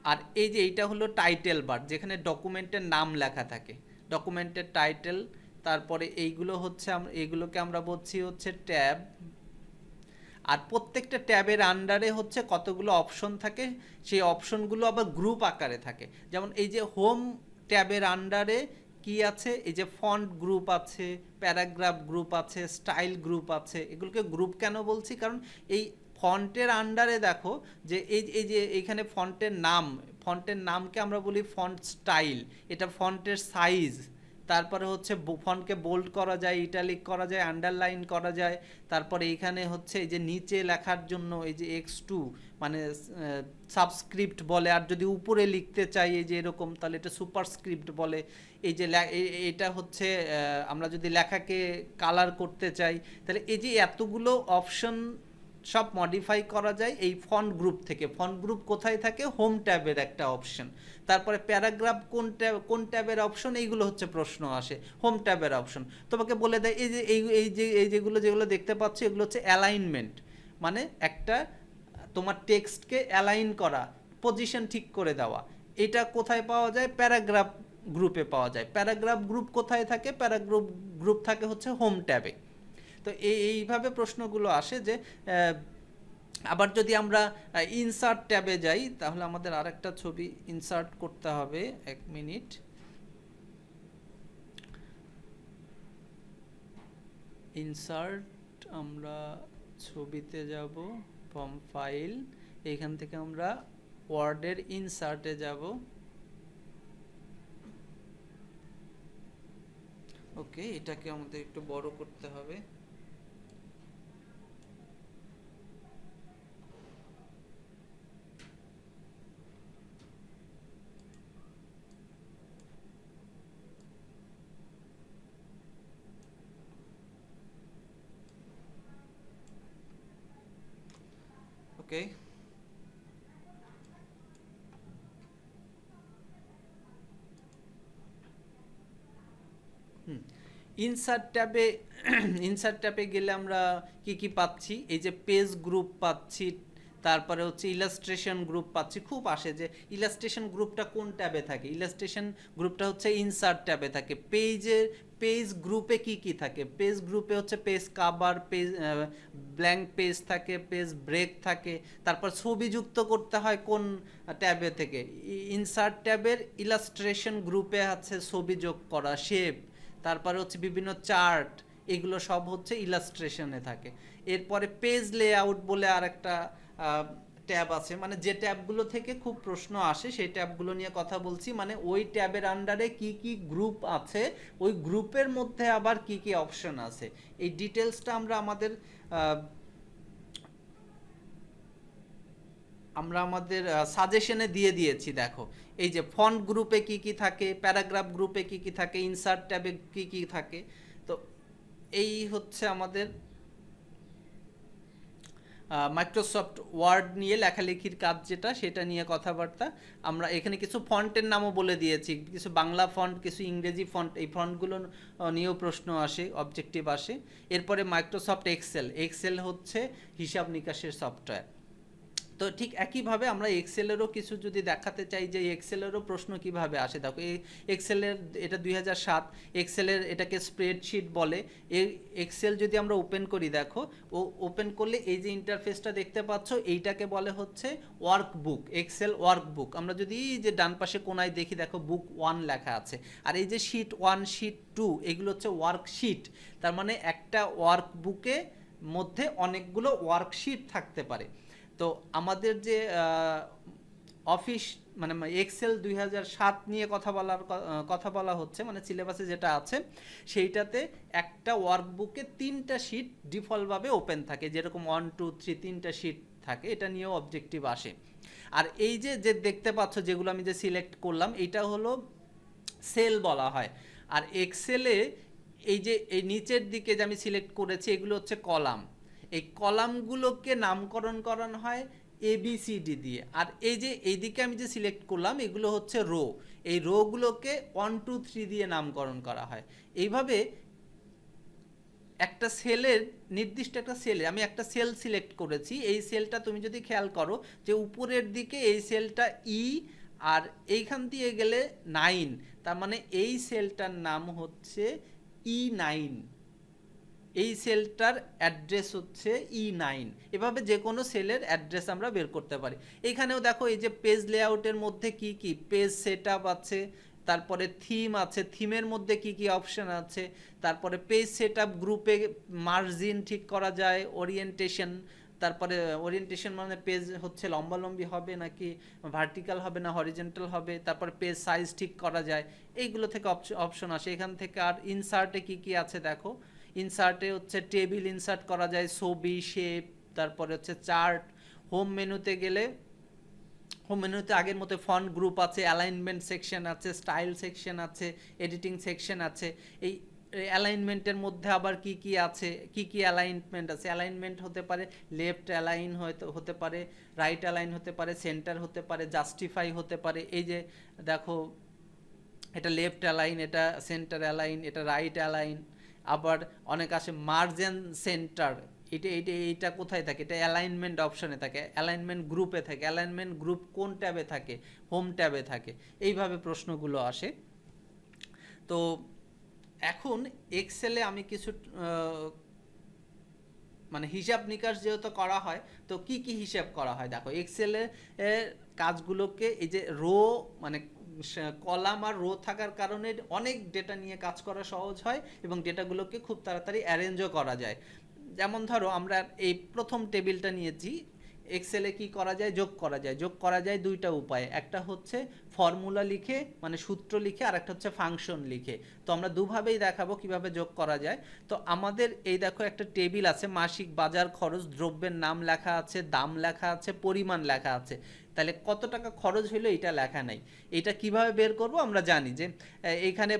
আর এই যে এইটা হলো টাইটেল বার, যেখানে ডকুমেন্টের নাম লেখা থাকে, ডকুমেন্টের টাইটেল। তারপরে এইগুলো হচ্ছে এইগুলোকে আমরা বলছি হচ্ছে ট্যাব। আর প্রত্যেকটা ট্যাবের আন্ডারে হচ্ছে কতগুলো অপশন থাকে, সেই অপশনগুলো আবার গ্রুপ আকারে থাকে। যেমন এই যে হোম ট্যাবের আন্ডারে কি আছে, এই যে ফন্ট গ্রুপ আছে, প্যারাগ্রাফ গ্রুপ আছে, স্টাইল গ্রুপ আছে। এগুলোকে গ্রুপ কেন বলছি, কারণ এই ফন্টের আন্ডারে দেখো যে এই যে এইখানে ফন্টের নামকে আমরা বলি ফন্ট স্টাইল, এটা ফন্টের সাইজ। তারপরে হচ্ছে ফন্টকে বোল্ড করা যায়, ইটালিক করা যায়, আন্ডারলাইন করা যায়। তারপরে এইখানে হচ্ছে এই যে নিচে লেখার জন্য এই যে X2 মানে সাবস্ক্রিপ্ট বলে, আর যদি উপরে লিখতে চাই এই যে এরকম, তাহলে এটা সুপারস্ক্রিপ্ট বলে। এই যে এটা হচ্ছে আমরা যদি লেখাকে কালার করতে চাই, তাহলে এই যে এতগুলো অপশন সব মডিফাই করা যায় এই ফন্ট গ্রুপ থেকে। ফন্ট গ্রুপ কোথায় থাকে, হোম ট্যাবের একটা অপশন। তারপরে প্যারাগ্রাফ কোন ট্যাবের অপশন, এইগুলো হচ্ছে প্রশ্ন আসে, হোম ট্যাবের অপশন। তোমাকে বলে দেয় এই যে যেগুলো দেখতে পাচ্ছ, এগুলো হচ্ছে অ্যালাইনমেন্ট, মানে একটা তোমার টেক্সটকে অ্যালাইন করা, পজিশন ঠিক করে দেওয়া। এটা কোথায় পাওয়া যায়, প্যারাগ্রাফ গ্রুপে পাওয়া যায়। প্যারাগ্রাফ গ্রুপ কোথায় থাকে, প্যারাগ্রাফ গ্রুপ থাকে হচ্ছে হোম ট্যাবে। তো এইভাবে প্রশ্নগুলো আসে যে আবার যদি আমরা ইনসার্ট ট্যাবে যাই, তাহলে আমাদের আরেকটা ছবি ইনসার্ট করতে হবে। 1 মিনিট। ইনসার্ট, আমরা ছবিতে যাব, ফ্রম ফাইল, এইখান থেকে আমরা ওয়ার্ডের ইনসার্টে যাব। ওকে, এটাকে আমাদের একটু বড় করতে হবে। ওকে, ইনসার্ট ট্যাবে ইনসার্ট ট্যাবে গেলে আমরা কি কি পাচ্ছি, এই যে পেজ গ্রুপ পাচ্ছি, তারপরে হচ্ছে ইলাস্ট্রেশন গ্রুপ পাচ্ছি। খুব আসে যে ইলাস্ট্রেশন গ্রুপটা কোন ট্যাবে থাকে, ইলাস্ট্রেশন গ্রুপটা হচ্ছে ইনসার্ট ট্যাবে থাকে। পেজ গ্রুপে কি কি থাকে, পেজ গ্রুপে হচ্ছে page cover, page blank page থাকে, পেজ ব্রেক থাকে। তারপর ছবি যুক্ত করতে হয় কোন ট্যাবে থেকে, ইনসার্ট ট্যাবের ইলাস্ট্রেশন গ্রুপে আছে ছবি যোগ করা, শেপ। তারপরে হচ্ছে বিভিন্ন চার্ট, এগুলো সব হচ্ছে ইলাস্ট্রেশনে থাকে। এরপরে পেজ লেআউট বলে আর একটা ট্যাব আছে, মানে যে ট্যাবগুলো থেকে খুব প্রশ্ন আসে সেই ট্যাবগুলো নিয়ে কথা বলছি। মানে ওই ট্যাবের আন্ডারে কি কি গ্রুপ আছে, ওই গ্রুপের মধ্যে আবার কি কি অপশন আছে, এই ডিটেলসটা আমরা আমাদের সাজেশনে দিয়ে দিয়েছি। দেখো এই যে ফন্ট গ্রুপে কি কি থাকে, প্যারাগ্রাফ গ্রুপে কি কি থাকে, ইনসার্ট ট্যাবে কি কি থাকে। তো এই হচ্ছে আমাদের মাইক্রোসফট ওয়ার্ড নিয়ে লেখালেখির কাজ, যেটা সেটা নিয়ে কথাবার্তা। আমরা এখানে কিছু ফন্টের নামও বলে দিয়েছি, কিছু বাংলা ফন্ট, কিছু ইংরেজি ফন্ট, এই ফন্টগুলো নিয়েও প্রশ্ন আসে, অবজেক্টিভ আসে। এরপরে মাইক্রোসফট এক্সেল হচ্ছে হিসাব নিকাশের সফটওয়্যার। তো ঠিক একইভাবে আমরা এক্সেলেরও কিছু যদি দেখাতে চাই যে এক্সেলেরও প্রশ্ন কিভাবে আসে। দেখো এই এক্সেলের, এটা 2007, এক্সেলের এটাকে স্প্রেডশিট বলে। এই এক্সেল যদি আমরা ওপেন করি, দেখো ওপেন করলে এই যে ইন্টারফেসটা দেখতে পাচ্ছ, এইটাকে বলে হচ্ছে ওয়ার্কবুক, এক্সেল ওয়ার্কবুক। আমরা যদি যে ডান পাশে কোনায় দেখি, দেখো বুক 1 লেখা আছে, আর এই যে শিট 1, শিট 2, এগুলো হচ্ছে ওয়ার্কশিট। তার মানে একটা ওয়ার্কবুকে মধ্যে অনেকগুলো ওয়ার্কশিট থাকতে পারে। তো আমাদের যে অফিস মানে এক্সেল 2007 নিয়ে কথা বলা হচ্ছে, মানে সিলেবাসে যেটা আছে সেইটাতে একটা ওয়ার্কবুকে 3টা শিট ডিফল্টভাবে ওপেন থাকে, যেরকম 1, 2, 3 3টা শিট থাকে। এটা নিয়েও অবজেক্টিভ আসে। আর এই যে দেখতে পাচ্ছ যেগুলো আমি যে সিলেক্ট করলাম, এইটা হলো সেল বলা হয়। আর এক্সেলে এই যে এই নিচের দিকে যে আমি সিলেক্ট করেছি, এগুলো হচ্ছে কলাম। এই কলামগুলোকে নামকরণ করানো হয় ABCD দিয়ে। আর এই যে এইদিকে আমি যে সিলেক্ট করলাম, এগুলো হচ্ছে রো, এই রোগুলোকে 1, 2, 3 দিয়ে নামকরণ করা হয়। এইভাবে একটা সেলের নির্দিষ্ট একটা সেলে আমি একটা সেল সিলেক্ট করেছি, এই সেলটা তুমি যদি খেয়াল করো যে উপরের দিকে এই সেলটা ই, আর এইখান দিয়ে গেলে 9, তার মানে এই সেলটার নাম হচ্ছে E9, এই সেলটার অ্যাড্রেস হচ্ছে E9। এভাবে যে কোনো সেলের অ্যাড্রেস আমরা বের করতে পারি। এইখানেও দেখো এই যে পেজ লেআউটের মধ্যে কি কি পেজ সেটআপ আছে, তারপরে থিম আছে, থিমের মধ্যে কি কি অপশন আছে, তারপরে পেজ সেটআপ গ্রুপে মার্জিন ঠিক করা যায়, ওরিয়েন্টেশন, তারপরে ওরিয়েন্টেশন মানে পেজ হচ্ছে লম্বালম্বি হবে নাকি ভার্টিক্যাল হবে না হরিজেন্টাল হবে, তারপরে পেজ সাইজ ঠিক করা যায়, এইগুলো থেকে অপশন আসে এখান থেকে। আর ইনসার্টে কি কি আছে দেখো, ইনসার্টে হচ্ছে টেবিল ইনসার্ট করা যায়, ছবি, শেপ, তারপরে হচ্ছে চার্ট। হোম মেনুতে গেলে হোম মেনুতে আগের মতো ফন্ট গ্রুপ আছে, অ্যালাইনমেন্ট সেকশন আছে, স্টাইল সেকশন আছে, এডিটিং সেকশন আছে। এই অ্যালাইনমেন্টের মধ্যে আবার কি কি আছে, কি কি অ্যালাইনমেন্ট আছে, অ্যালাইনমেন্ট হতে পারে লেফট অ্যালাইন হতে পারে, রাইট অ্যালাইন হতে পারে, সেন্টার হতে পারে, জাস্টিফাই হতে পারে। এই যে দেখো এটা লেফট অ্যালাইন, এটা সেন্টার অ্যালাইন, এটা রাইট অ্যালাইন। আবার অনেক আসে মার্জেন সেন্টার, এইটা কোথায় থাকে, এটা অ্যালাইনমেন্ট অপশনে থাকে, অ্যালাইনমেন্ট গ্রুপে থাকে, অ্যালাইনমেন্ট গ্রুপ কোন ট্যাবে থাকে, হোম ট্যাবে থাকে। এইভাবে প্রশ্নগুলো আসে। তো এখন এক্সেলে আমি কিছু মানে হিসাব নিকাশ যেহেতু করা হয়, তো কি কি হিসাব করা হয় দেখো এক্সেলে কাজগুলোকে, এই যে রো মানে কলাম আর রো থাকার কারণে অনেক ডেটা নিয়ে কাজ করা সহজ হয় এবং ডেটাগুলোকে খুব তাড়াতাড়ি অ্যারেঞ্জও করা যায়। যেমন ধরো আমরা এই প্রথম টেবিলটা নিয়েছি, এক্সেলে কি করা যায়, যোগ করা যায়। যোগ করা যায় দুইটা উপায়ে, একটা হচ্ছে ফর্মুলা লিখে মানে সূত্র লিখে, আর একটা হচ্ছে ফাংশন লিখে। তো আমরা দুভাবেই দেখাবো কিভাবে যোগ করা যায়। তো আমাদের এই দেখো একটা টেবিল আছে, মাসিক বাজার খরচ, দ্রব্যের নাম লেখা আছে, দাম লেখা আছে, পরিমাণ লেখা আছে। তাহলে কত টাকা খরচ হলো এটা লেখা নাই। এটা কিভাবে বের করব, আমরা জানি যে এইখানে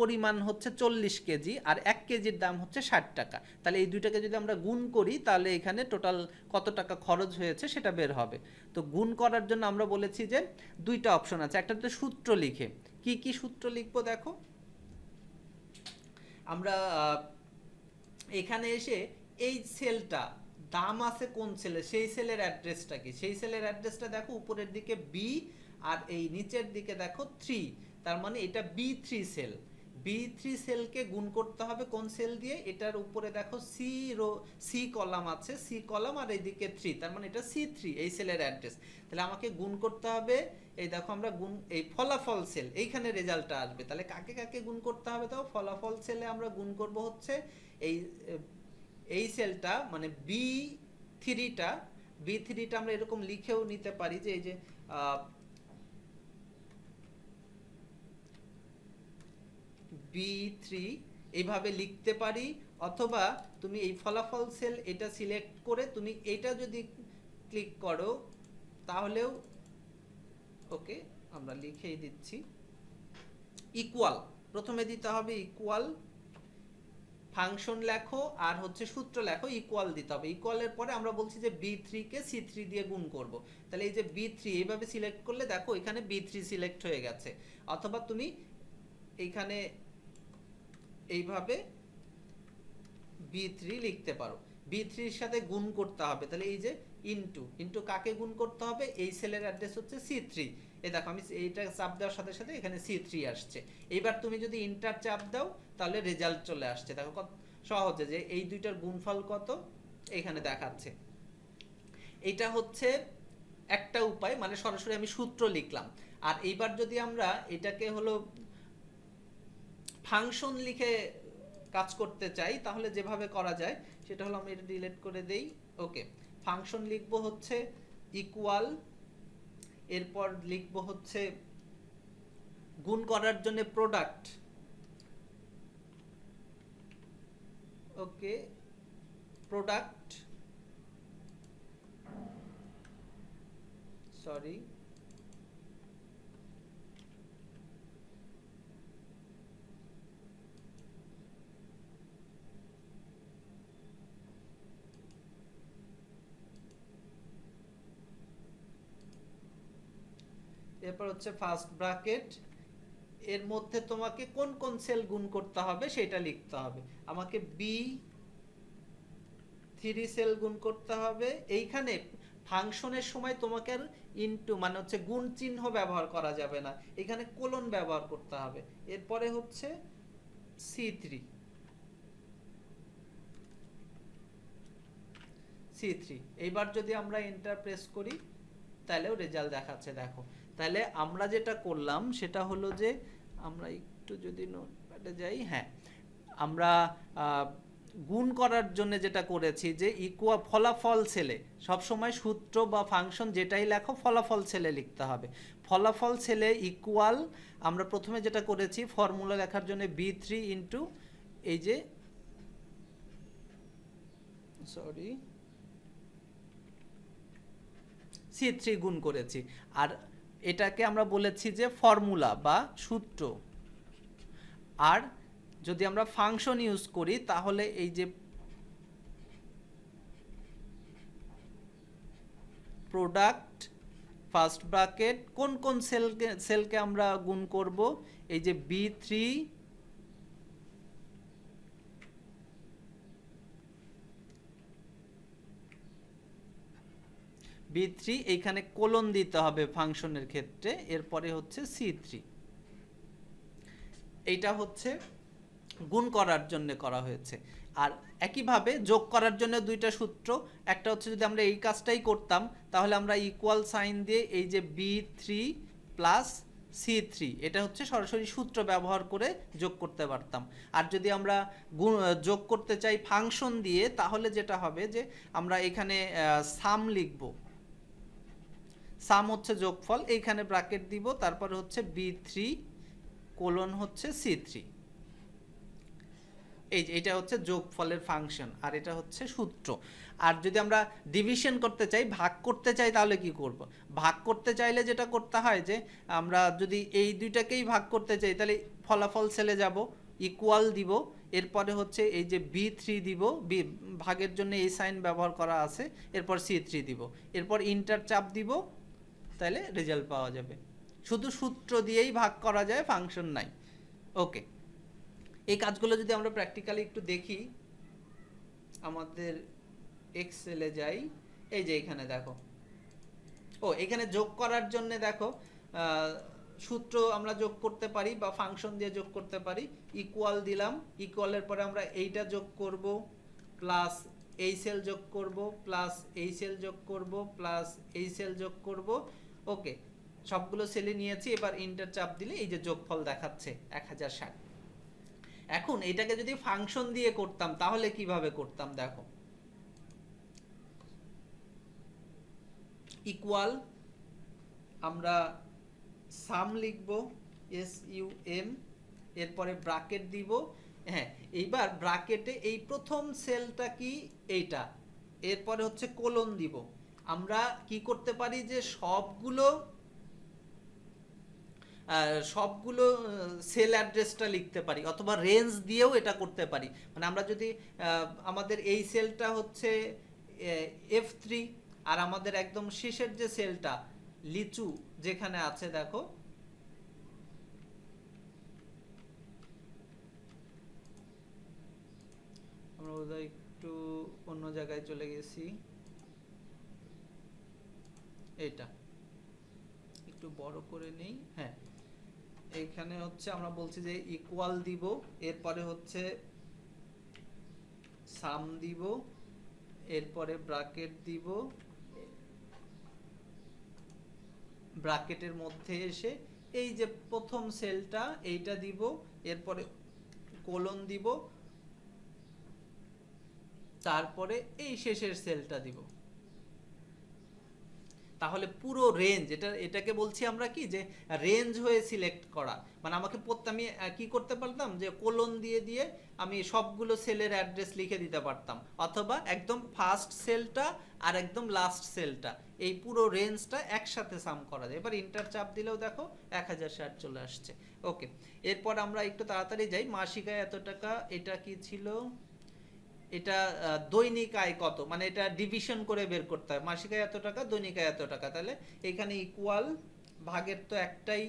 পরিমাণ হচ্ছে 40 কেজি আর 1 কেজির দাম হচ্ছে 60 টাকা। তাহলে এই দুইটাকে যদি আমরা গুণ করি তাহলে এখানে টোটাল কত টাকা খরচ হয়েছে সেটা বের হবে। তো গুণ করার জন্য আমরা বলেছি যে দুইটা অপশন আছে, একটা হচ্ছে সূত্র লিখে। কি কি সূত্র লিখবো দেখো, আমরা এখানে এসে এই সেলটা দাম আছে কোন সেলে, সেই সেলের অ্যাড্রেসটা কি, সেই সেলের অ্যাড্রেসটা দেখো উপরের দিকে বি আর এই নিচের দিকে দেখো 3, তার মানে এটা B3 সেল। B3 সেলকে গুণ করতে হবে কোন সেল দিয়ে, এটার উপরে দেখো সি রো, সি কলাম আছে, সি কলাম আর এইদিকে 3, তার মানে এটা C3 এই সেলের অ্যাড্রেস। তাহলে আমাকে গুণ করতে হবে, এই দেখো আমরা গুণ এই ফলাফল সেল, এইখানে রেজাল্টটা আসবে। তাহলে কাকে কাকে গুণ করতে হবে, তাও ফলাফল সেলে আমরা গুণ করব হচ্ছে এই এই সেলটা মানে B3টা। B3টা আমরা এরকম লিখেও নিতে পারি যে এই যে B3 এইভাবে লিখতে পারি, অথবা তুমি এই ফলাফল সেল এটা সিলেক্ট করে তুমি এটা যদি ক্লিক করো তাহলেও ওকে। আমরা লিখেই দিচ্ছি ইকুয়াল, প্রথমে দিতে হবে ইকুয়াল, ফাংশন লেখো আর হচ্ছে সূত্র লেখো, ইকুয়াল দিতে হবে। ইকুয়ালের পরে আমরা বলছি যে B3 কে C3 দিয়ে গুণ করব। তাহলে এই যে B3 এইভাবে সিলেক্ট করলে দেখো এখানে B3 সিলেক্ট হয়ে গেছে। অথবা তুমি এইখানে এইভাবে B3 লিখতে পারো। B3 এর সাথে গুণ করতে হবে, তাহলে এই যে ইনটু, ইনটু কাকে গুণ করতে হবে, এই সেলের অ্যাড্রেস হচ্ছে C3। এই দেখো আমি এইটা চাপ দেওয়ার সাথে সাথে এখানে C3 আসছে। এবার তুমি যদি ইন্টার চাপ দাও তাহলে রেজাল্ট চলে আসছে। দেখো কত সহজে যে এই দুইটার গুণফল কত এখানে দেখাচ্ছে। এটা হচ্ছে একটা উপায়, মানে সরাসরি আমি সূত্র লিখলাম। আর এইবার যদি আমরা এটাকে হলো ফাংশন লিখে কাজ করতে চাই তাহলে যেভাবে করা যায় সেটা হলো, আমি এটা ডিলিট করে দেই। ওকে, ফাংশন লিখবো হচ্ছে ইকুয়াল, এরপর লিখবো হচ্ছে গুণ করার জন্য প্রোডাক্ট। ওকে, প্রোডাক্ট, সরি এরপর হচ্ছে ফার্স্ট ব্র্যাকেট, এর মধ্যে তোমাকে কোন কোন সেল গুণ করতে হবে সেটা লিখতে হবে। আমাকে B 3 সেল গুণ করতে হবে। এইখানে ফাংশনের সময় তোমাকে আর ইনটু মানে হচ্ছে গুণ চিহ্ন ব্যবহার করা যাবে না, এখানে কোলন ব্যবহার করতে হবে। এরপরে হচ্ছে C3 C3। এইবার যদি আমরা এন্টার প্রেস করি তাহলেও রেজাল্ট দেখাচ্ছে। দেখো তাহলে আমরা যেটা করলাম সেটা হলো যে আমরা একটু যদি নোটপ্যাডে যাই, হ্যাঁ আমরা গুণ করার জন্য যেটা করেছি যে ফলাফল সেলে সবসময় সূত্র বা ফাংশন যেটাই লেখো ফলাফল সেলে লিখতে হবে। ফলাফল সেলে ইকুয়াল আমরা প্রথমে যেটা করেছি ফর্মুলা লেখার জন্য B3 ইন্টু এই যে সরি C3 গুণ করেছি। আর এটাকে আমরা বলেছি যে ফর্মুলা বা সূত্র। আর যদি আমরা ফাংশন ইউজ করি তাহলে এই যে প্রোডাক্ট ফার্স্ট ব্র্যাকেট কোন কোন সেলকে আমরা গুণ করব, এই যে B3 এইখানে কোলন দিতে হবে ফাংশনের ক্ষেত্রে, এরপরে হচ্ছে C3। এইটা হচ্ছে গুণ করার জন্য করা হয়েছে। আর একইভাবে যোগ করার জন্য দুইটা সূত্র, একটা হচ্ছে যদি আমরা এই কাজটাই করতাম তাহলে আমরা ইকুয়াল সাইন দিয়ে এই যে B3 প্লাস C3 এটা হচ্ছে সরাসরি সূত্র ব্যবহার করে যোগ করতে পারতাম। আর যদি আমরা যোগ করতে চাই ফাংশন দিয়ে তাহলে যেটা হবে যে আমরা এখানে সাম লিখব, সাম হচ্ছে যোগফল, এইখানে ব্র্যাকেট দিব, তারপরে হচ্ছে B3 কোলন হচ্ছে C3। এই যে এটা হচ্ছে যোগফলের ফাংশন আর এটা হচ্ছে সূত্র। আর যদি আমরা ডিভিশন করতে চাই ভাগ করতে চাই তাহলে কি করব, ভাগ করতে চাইলে যেটা করতে হয় যে আমরা যদি এই দুইটাকেই ভাগ করতে চাই তাহলে ফলাফল সেলে যাব, ইকুয়াল দিব, এরপরে হচ্ছে এই যে B3 দিব, ভাগের জন্য এই সাইন ব্যবহার করা আছে, এরপর C3 দিব, এরপর ইন্টার চাপ দিব, তাহলে রেজাল্ট পাওয়া যাবে। শুধু সূত্র দিয়েই ভাগ করা যায়, ফাংশন নাই। ওকে, এই কাজগুলো যদি আমরা প্র্যাকটিক্যালি একটু দেখি, আমাদের এক্সেলে যাই, এই যে এখানে দেখো, এখানে যোগ করার জন্য দেখো সূত্র আমরা যোগ করতে পারি বা ফাংশন দিয়ে যোগ করতে পারি। ইকুয়াল দিলাম, ইকুয়ালের পরে আমরা এইটা যোগ করব প্লাস এই সেল যোগ করব প্লাস এই সেল যোগ করব প্লাস এই সেল যোগ করব। ওকে, সবগুলো সেলে নিয়েছি, এবার ইন্টার চাপ দিলে এই যে যোগফল দেখাচ্ছে 1060। এখন এটাকে যদি ফাংশন দিয়ে করতাম তাহলে কিভাবে করতাম, দেখো ইকুয়াল আমরা সাম লিখব SUM, এরপরে ব্র্যাকেট দিব, হ্যাঁ এইবার ব্র্যাকেটে এই প্রথম সেলটা কি এইটা, এরপরে হচ্ছে কোলন দিব। আমরা কি করতে পারি যে সবগুলো সেল অ্যাড্রেসটা লিখতে পারি, অথবা রেঞ্জ দিয়েও এটা করতে পারি। মানে আমরা যদি আমাদের এই সেলটা হচ্ছে F3 আর আমাদের একদম শেষের যে সেলটা লিচু যেখানে আছে, দেখো আমরা বোধহয় একটু অন্য জায়গায় চলে গেছি, এটা একটু বড় করে নেই, হ্যাঁ এইখানে হচ্ছে আমরা বলছি যে ইকুয়াল দিব, এরপরে হচ্ছে সাম দিব, এরপরে ব্র্যাকেট দিব, ব্র্যাকেটের মধ্যে এসে এই যে প্রথম সেলটা এইটা দিব, এরপরে কোলন দিব, তারপরে এই শেষের সেলটা দিব। তাহলে পুরো রেঞ্জ, এটাকে বলছি আমরা কি যে রেঞ্জ হয়ে সিলেক্ট করা। মানে আমাকে আমি কি করতে পারতাম যে কোলন দিয়ে দিয়ে আমি সবগুলো সেলের অ্যাড্রেস লিখে দিতে পারতাম, অথবা একদম ফার্স্ট সেলটা আর একদম লাস্ট সেলটা এই পুরো রেঞ্জটা একসাথে সাম করা যায়। এবার ইন্টার চাপ দিলেও দেখো 1060 চলে আসছে। ওকে, এরপর আমরা একটু তাড়াতাড়ি যাই, মাসিক আয় এত টাকা, এটা কি ছিল, এটা দৈনিক আয় কত, মানে এটা ডিভিশন করে বের করতে হয়, মাসিক আয় এত টাকা দৈনিক আয় এত টাকা। তাহলে এখানে ইকুয়াল ভাগের তো একটাই,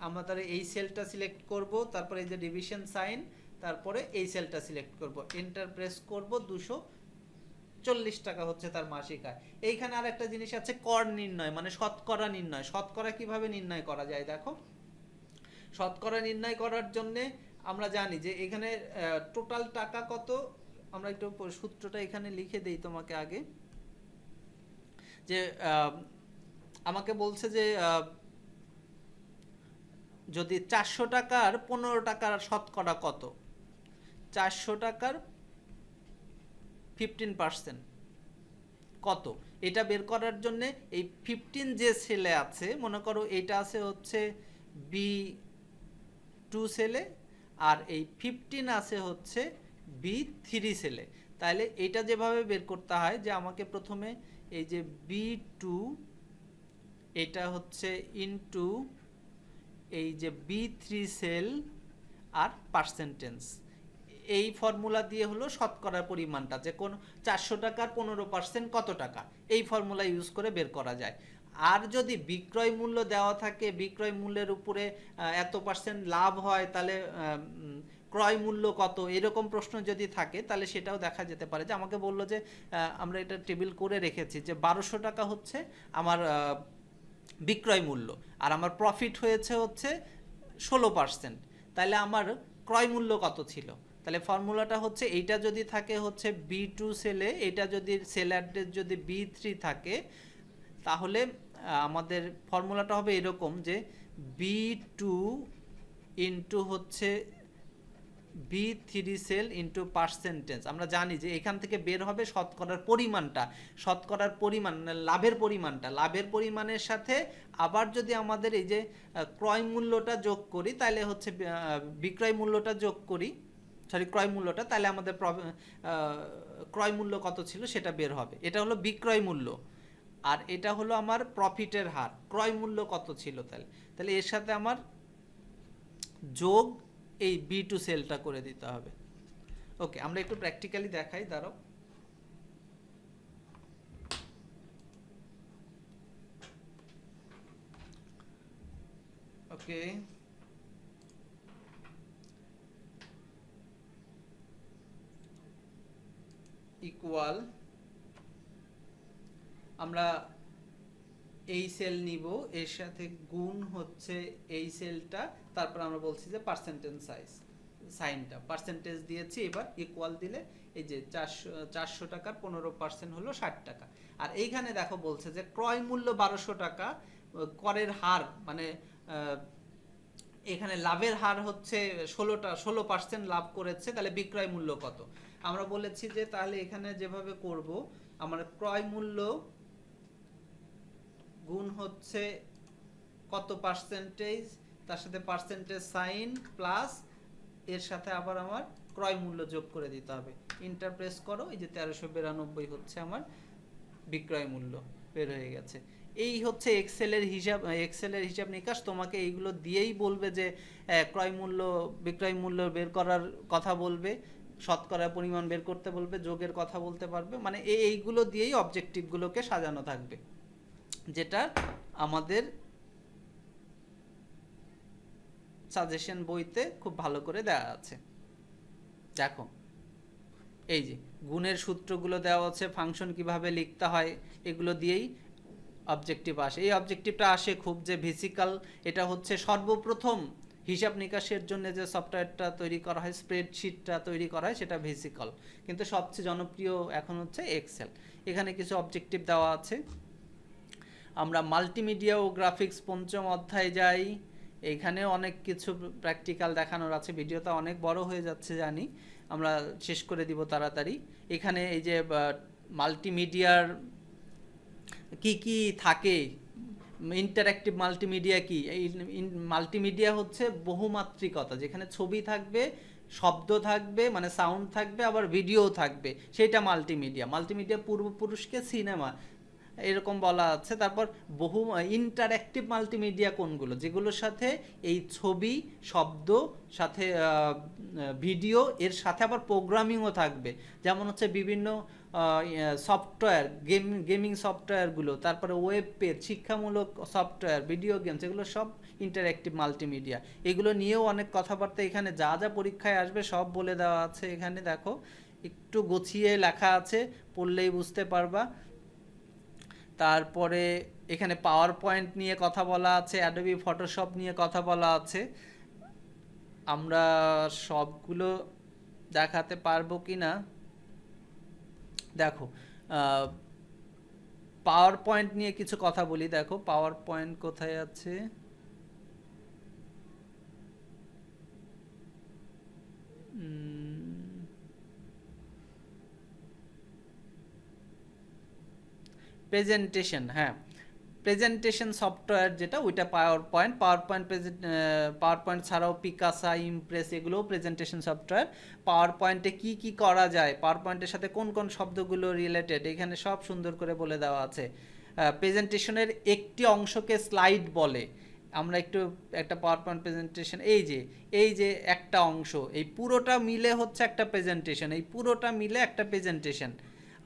আমাদের এই সেলটা সিলেক্ট করব, তারপরে এই যে ডিভিশন সাইন, তারপরে এই সেলটা সিলেক্ট করব, এন্টার প্রেস করব, 40 টাকা হচ্ছে তার মাসিক আয়। এইখানে আর একটা জিনিস আছে, কর নির্ণয়, মানে শতকরা নির্ণয়। শতকরা কিভাবে নির্ণয় করা যায় দেখো। শতকরা নির্ণয় করার জন্যে আমরা জানি যে এখানে টোটাল টাকা কত। আমরা একটু সূত্রটা এখানে লিখে দেই তোমাকে আগে, যে আমাকে বলছে যে যদি 400 টাকার 15 টাকার শতকরা কত, 400 টাকার 15% কত, এটা বের করার জন্য এই 15 যে সেলে আছে, মনে করো এটা আছে হচ্ছে B2 সেলে, আর এই 15 আছে হচ্ছে B3 সেলে। তাহলে এটা যেভাবে বের করতে হয়, যে আমাকে প্রথমে এই যে B2 এটা হচ্ছে ইনটু এই যে B3 সেল আর পার্সেন্টেজ, এই ফর্মুলা দিয়ে হলো শতকরার পরিমাণটা, যে কোন 400 টাকার 15% কত টাকা, এই ফর্মুলা ইউজ করে বের করা যায়। আর যদি বিক্রয় মূল্য দেওয়া থাকে, বিক্রয় মূল্যের উপরে এত পার্সেন্ট লাভ হয়, তাহলে ক্রয় মূল্য কত, এরকম প্রশ্ন যদি থাকে তাহলে সেটাও দেখা যেতে পারে। যে আমাকে বললো যে আমরা এটা টেবিল করে রেখেছি যে 1200 টাকা হচ্ছে আমার বিক্রয় মূল্য, আর আমার প্রফিট হয়েছে হচ্ছে 16%, তাহলে আমার ক্রয় মূল্য কত ছিল। তাহলে ফর্মুলাটা হচ্ছে এইটা যদি থাকে হচ্ছে B2 সেলে, এটা যদি সেল অ্যাড্রেস যদি B3 থাকে, তাহলে আমাদের ফর্মুলাটা হবে এরকম যে B2 ইন্টু হচ্ছে B3 সেল ইন্টু পার্সেন্টেজ। আমরা জানি যে এখান থেকে বের হবে শতকরার পরিমাণটা, শতকরার পরিমাণ লাভের পরিমাণটা, লাভের পরিমাণের সাথে আবার যদি আমাদের এই যে ক্রয় মূল্যটা যোগ করি, তাহলে হচ্ছে বিক্রয় মূল্যটা যোগ করি, সরি ক্রয় মূল্যটা, তাহলে আমাদের ক্রয় মূল্য কত ছিল সেটা বের হবে। এটা হলো বিক্রয় মূল্য, আর এটা হলো আমার প্রফিটের হার, ক্রয় মূল্য কত ছিল। তাহলে তাহলে এর সাথে আমার যোগ এই B2 সেলটা করে দিতে হবে। ওকে, আমরা একটু প্র্যাকটিক্যালি দেখাই, দাঁড়াও। ওকে, ইকুয়াল, আমরা এই সেল নিব, এর সাথে গুণ হচ্ছে এই সেলটা, তারপর আমরা বলছি যে পার্সেন্টেজ সাইনটা পার্সেন্টেজ দিয়েছি, এবার ইকুয়াল দিলে এই যে 400 টাকার 15% হলো 60 টাকা। আর এইখানে দেখো বলছে যে ক্রয় মূল্য 1200 টাকা, করের হার মানে এখানে লাভের হার হচ্ছে 16% লাভ করেছে, তাহলে বিক্রয় মূল্য কত। আমরা বলেছি যে তাহলে এখানে যেভাবে করব, আমরা ক্রয় মূল্য গুণ হচ্ছে কত পার্সেন্টেজ, তার সাথে পার্সেন্টেজ সাইন প্লাস এর সাথে আবার আমার ক্রয় মূল্য যোগ করে দিতে হবে। ইন্টার প্রেস করো, এই যে 1392 হচ্ছে আমার বিক্রয় মূল্য বের হয়ে গেছে। এই হচ্ছে এক্সেলের হিসাব নিকাশ। তোমাকে এইগুলো দিয়েই বলবে যে ক্রয় মূল্য বিক্রয় মূল্য বের করার কথা বলবে, শতকরা পরিমাণ বের করতে বলবে, যোগের কথা বলতে পারবে, মানে এইগুলো দিয়েই অবজেক্টিভগুলোকে সাজানো থাকবে, যেটা আমাদের সাজেশন বইতে খুব ভালো করে দেওয়া আছে। দেখো এই যে গুণের সূত্রগুলো দেওয়া আছে, ফাংশন কিভাবে লিখতে হয়, এগুলো দিয়েই অবজেক্টিভ আসে। এই অবজেক্টিভটা আসে খুব যে ভিসিক্যাল, এটা হচ্ছে সর্বপ্রথম হিসাব নিকাশের জন্য যে সফটওয়্যারটা তৈরি করা হয়, স্প্রেডশিটটা তৈরি করা হয়, সেটা ভিসিক্যাল, কিন্তু সবচেয়ে জনপ্রিয় এখন হচ্ছে এক্সেল। এখানে কিছু অবজেক্টিভ দেওয়া আছে। আমরা মাল্টিমিডিয়া ও গ্রাফিক্স পঞ্চম অধ্যায়ে যাই। এইখানে অনেক কিছু প্র্যাকটিক্যাল দেখানোর আছে, ভিডিওটা অনেক বড় হয়ে যাচ্ছে জানি, আমরা শেষ করে দিব তাড়াতাড়ি। এখানে এই যে মাল্টিমিডিয়ার কি কি থাকে, ইন্টারঅ্যাক্টিভ মাল্টিমিডিয়া কি, এই মাল্টিমিডিয়া হচ্ছে বহুমাত্রিকতা, যেখানে ছবি থাকবে, শব্দ থাকবে মানে সাউন্ড থাকবে, আবার ভিডিও থাকবে, সেটা মাল্টিমিডিয়া। মাল্টিমিডিয়া পূর্বপুরুষকে সিনেমা এরকম বলা আছে। তারপর বহু ইন্টারঅ্যাক্টিভ মাল্টিমিডিয়া কোনগুলো, যেগুলোর সাথে এই ছবি, শব্দ, সাথে ভিডিও, এর সাথে আবার প্রোগ্রামিংও থাকবে, যেমন হচ্ছে বিভিন্ন সফটওয়্যার, গেমিং সফটওয়্যারগুলো, তারপরে ওয়েব পেজ, শিক্ষামূলক সফটওয়্যার, ভিডিও গেমস, এগুলো সব ইন্টারঅ্যাক্টিভ মাল্টিমিডিয়া। এগুলো নিয়েও অনেক কথাবার্তা এখানে যা যা পরীক্ষায় আসবে সব বলে দেওয়া আছে এখানে। দেখো একটু গুছিয়ে লেখা আছে, পড়লেই বুঝতে পারবা। তারপরে এখানে পাওয়ার পয়েন্ট নিয়ে কথা বলা আছে, অ্যাডোবি ফটোশপ নিয়ে কথা বলা আছে। আমরা সবগুলো দেখাতে পারবো কি না দেখো, পাওয়ার পয়েন্ট নিয়ে কিছু কথা বলি। দেখো পাওয়ার পয়েন্ট কোথায় আছে, প্রেজেন্টেশন, হ্যাঁ প্রেজেন্টেশন সফটওয়্যার যেটা, ওইটা পাওয়ার পয়েন্ট। পাওয়ার পয়েন্ট ছাড়াও পিকাসা, ইমপ্রেস, এগুলোও প্রেজেন্টেশন সফটওয়্যার। পাওয়ার পয়েন্টে কী কী করা যায়, পাওয়ার পয়েন্টের সাথে কোন কোন শব্দগুলো রিলেটেড, এখানে সব সুন্দর করে বলে দেওয়া আছে। প্রেজেন্টেশনের একটি অংশকে স্লাইড বলে। আমরা একটু একটা পাওয়ার পয়েন্ট প্রেজেন্টেশন, এই যে একটা অংশ, এই পুরোটা মিলে হচ্ছে একটা প্রেজেন্টেশন, এই পুরোটা মিলে একটা প্রেজেন্টেশন।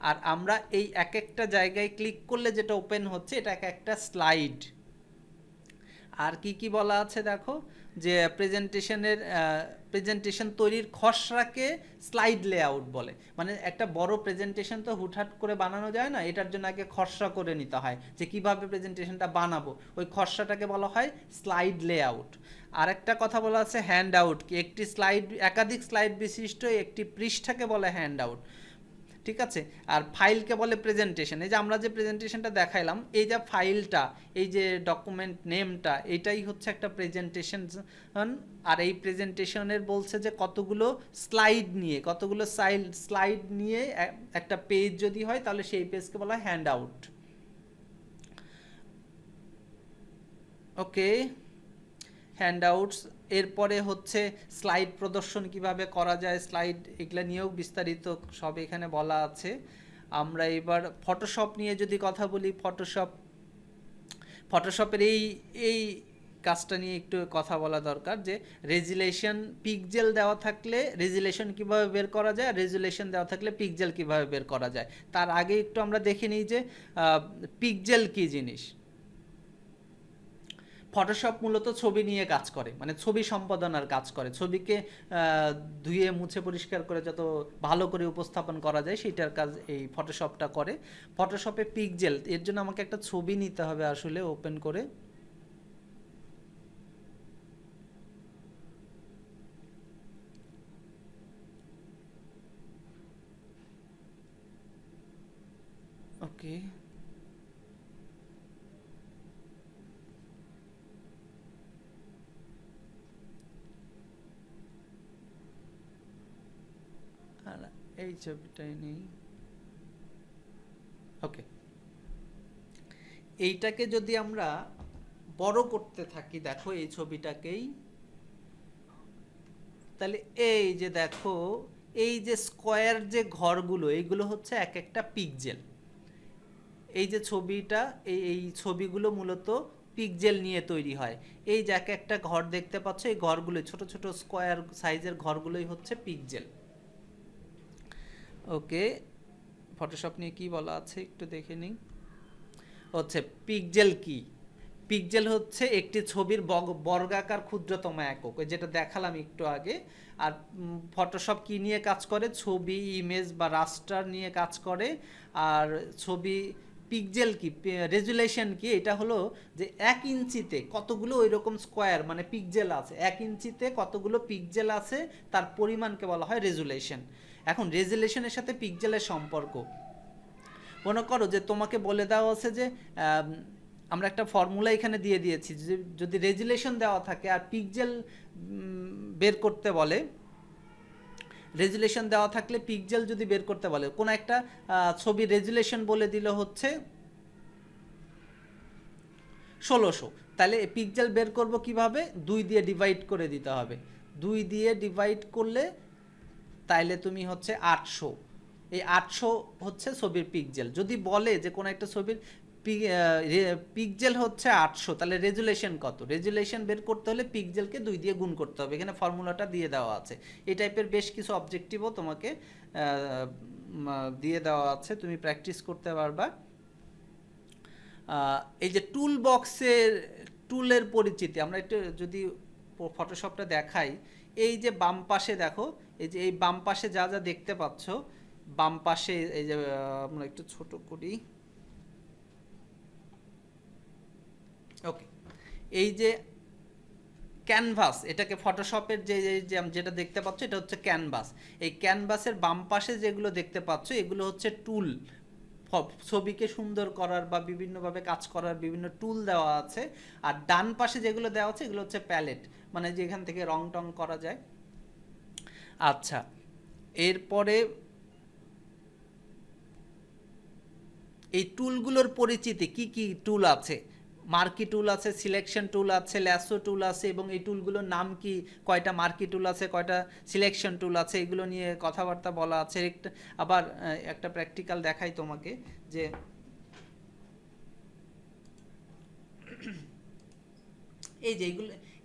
আর আমরা এই এক একটা জায়গায় ক্লিক করলে যেটা ওপেন হচ্ছে, এটা এক একটা স্লাইড। আর কি কি বলা আছে দেখো, যে প্রেজেন্টেশন তৈরির খসড়াকে স্লাইড লেআউট বলে। মানে একটা বড় প্রেজেন্টেশন তো হুটহাট করে বানানো যায় না, এটার জন্য আগে খসড়া করে নিতে হয় যে কিভাবে প্রেজেন্টেশনটা বানাবো, ওই খসড়াটাকে বলা হয় স্লাইড লেআউট। আর একটা কথা বলা আছে হ্যান্ড আউট, কি একটি স্লাইড, একাধিক স্লাইড বিশিষ্ট একটি পৃষ্ঠাকে বলে হ্যান্ড আউট, ঠিক আছে। আর ফাইলকে বলে প্রেজেন্টেশন। এই যে আমরা যে প্রেজেন্টেশনটা দেখাইলাম, এই যে ফাইলটা, এই যে ডকুমেন্ট নেমটা, এটাই হচ্ছে একটা প্রেজেন্টেশন। আর এই প্রেজেন্টেশনের বলছে যে কতগুলো স্লাইড নিয়ে একটা পেজ যদি হয়, তাহলে সেই পেজকে বলা হয় হ্যান্ড আউট। ওকে, হ্যান্ডআউটস। এরপরে হচ্ছে স্লাইড প্রদর্শন কিভাবে করা যায়, স্লাইড, এগুলো নিয়েও বিস্তারিত সব এখানে বলা আছে। আমরা এবার ফটোশপ নিয়ে যদি কথা বলি, ফটোশপের এই কাজটা নিয়ে একটু কথা বলা দরকার, যে রেজুলেশন, পিক্সেল দেওয়া থাকলে রেজুলেশন কিভাবে বের করা যায়, আর রেজুলেশন দেওয়া থাকলে পিক্সেল কিভাবে বের করা যায়। তার আগে একটু আমরা দেখে নিই যে পিক্সেল কি জিনিস। ফটোশপ মূলত ছবি নিয়ে কাজ করে, মানে ছবি সম্পাদনার কাজ করে, ছবিকে ধুয়ে মুছে পরিষ্কার করে যত ভালো করে উপস্থাপন করা যায় সেটার কাজ এই ফটোশপটা করে। ফটোশপে পিক্সেল, এর জন্য আমাকে একটা ছবি নিতে হবে আসলে ওপেন করে। ওকে, আর এই ছবিটাই নেই। ওকে, এইটাকে যদি আমরা বড় করতে থাকি, দেখো এই ছবিটাকেই, তাহলে এই যে দেখো, এই যে স্কোয়ার যে ঘরগুলো, এইগুলো হচ্ছে এক একটা পিক্সেল। এই যে ছবিটা, এই ছবিগুলো মূলত পিক্সেল নিয়ে তৈরি হয়। এই যে এক একটা ঘর দেখতে পাচ্ছ, এই ঘরগুলো ছোট ছোট স্কোয়ার সাইজের ঘরগুলোই হচ্ছে পিক্সেল। ওকে, ফটোশপ নিয়ে কি বলা আছে একটু দেখে নিই। হচ্ছে পিক্সেল কি, পিক্সেল হচ্ছে একটি ছবির বর্গাকার ক্ষুদ্রতম একক, যেটা দেখালাম একটু আগে। আর ফটোশপ কি নিয়ে কাজ করে, ছবি, ইমেজ বা রাস্টার নিয়ে কাজ করে। আর ছবি, পিক্সেল কি, রেজুলেশন কি, এটা হলো যে 1 ইঞ্চিতে কতগুলো ওই রকম স্কোয়ার মানে পিক্সেল আছে, 1 ইঞ্চিতে কতগুলো পিক্সেল আছে তার পরিমাণকে বলা হয় রেজুলেশন। এখন রেজুলেশনের সাথে পিক্সেলের সম্পর্ক, মনে করো যে তোমাকে বলে দেওয়া আছে যে আমরা একটা ফর্মুলা এখানে দিয়ে দিয়েছি, যদি রেজুলেশন দেওয়া থাকে আর পিক্সেল বের করতে বলে, রেজুলেশন দেওয়া থাকলে পিক্সেল যদি বের করতে বলে, কোন একটা ছবি রেজুলেশন বলে দিল হচ্ছে 1600, তাহলে পিক্সেল বের করব কিভাবে, 2 দিয়ে ডিভাইড করে দিতে হবে। 2 দিয়ে ডিভাইড করলে তাইলে তুমি হচ্ছে 800, এই 800 হচ্ছে ছবির পিক্সেল। যদি বলে যে কোনো একটা ছবির পিক্সেল হচ্ছে 800, তাহলে রেজুলেশন কত, রেজুলেশন বের করতে হলে পিক্সেলকে 2 দিয়ে গুণ করতে হবে। এখানে ফর্মুলাটা দিয়ে দেওয়া আছে। এই টাইপের বেশ কিছু অবজেক্টিভও তোমাকে দিয়ে দেওয়া আছে, তুমি প্র্যাকটিস করতে পারবা। এই যে টুল বক্সের, টুলের পরিচিতি আমরা একটু যদি ফটোশপটা দেখাই। এই যে বাম পাশে দেখো, এই যে এই বাম পাশে যা যা দেখতে পাচ্ছ, বাম পাশে এই যে আমরা একটু ছোট করি, ওকে, এই যে ক্যানভাস, এটাকে ফটোশপের যেটা দেখতে পাচ্ছ এটা হচ্ছে ক্যানভাস। এই ক্যানভাসের বাম পাশে যেগুলো দেখতে পাচ্ছ এগুলো হচ্ছে টুল, ছবিকে সুন্দর করার বা বিভিন্নভাবে কাজ করার বিভিন্ন টুল দেওয়া আছে। আর ডান পাশে যেগুলো দেওয়া আছে এগুলো হচ্ছে প্যালেট, মানে যেখান থেকে রং টং করা যায়। আচ্ছা, এরপরে এই টুলগুলোর পরিচিতি, কি কি টুল আছে? মার্কি টুল আছে, সিলেকশন টুল আছে, ল্যাসো টুল আছে, এবং এই টুলগুলোর নাম কি, কয়টা মার্কি টুল আছে, কয়টা সিলেকশন টুল আছে, এগুলো নিয়ে কথাবার্তা বলা আছে। আবার একটা প্র্যাকটিক্যাল দেখাই তোমাকে, যে এই যে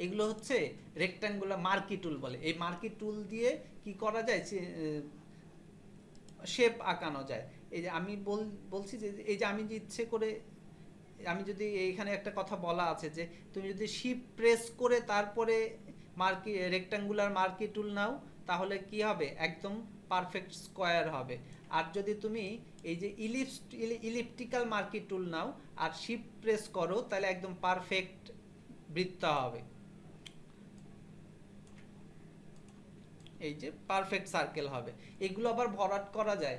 এগুলো হচ্ছে রেক্ট্যাঙ্গুলার মার্কি টুল বলে। এই মার্কি টুল দিয়ে কি করা যায়, শেপ আঁকানো যায়। এই যে আমি বলছি যে এই যে আমি যে ইচ্ছে করে, আমি যদি এইখানে একটা কথা বলা আছে যে তুমি যদি শিফট প্রেস করে তারপরে মার্কি রেক্ট্যাঙ্গুলার মার্কি টুল নাও, তাহলে কি হবে, একদম পারফেক্ট স্কোয়ার হবে। আর যদি তুমি এই যে ইলিপ্টিক্যাল মার্কি টুল নাও আর শিফট প্রেস করো, তাহলে একদম পারফেক্ট বৃত্ত হবে, এই যে পারফেক্ট সার্কেল হবে। এগুলো আবার ভরাট করা যায়।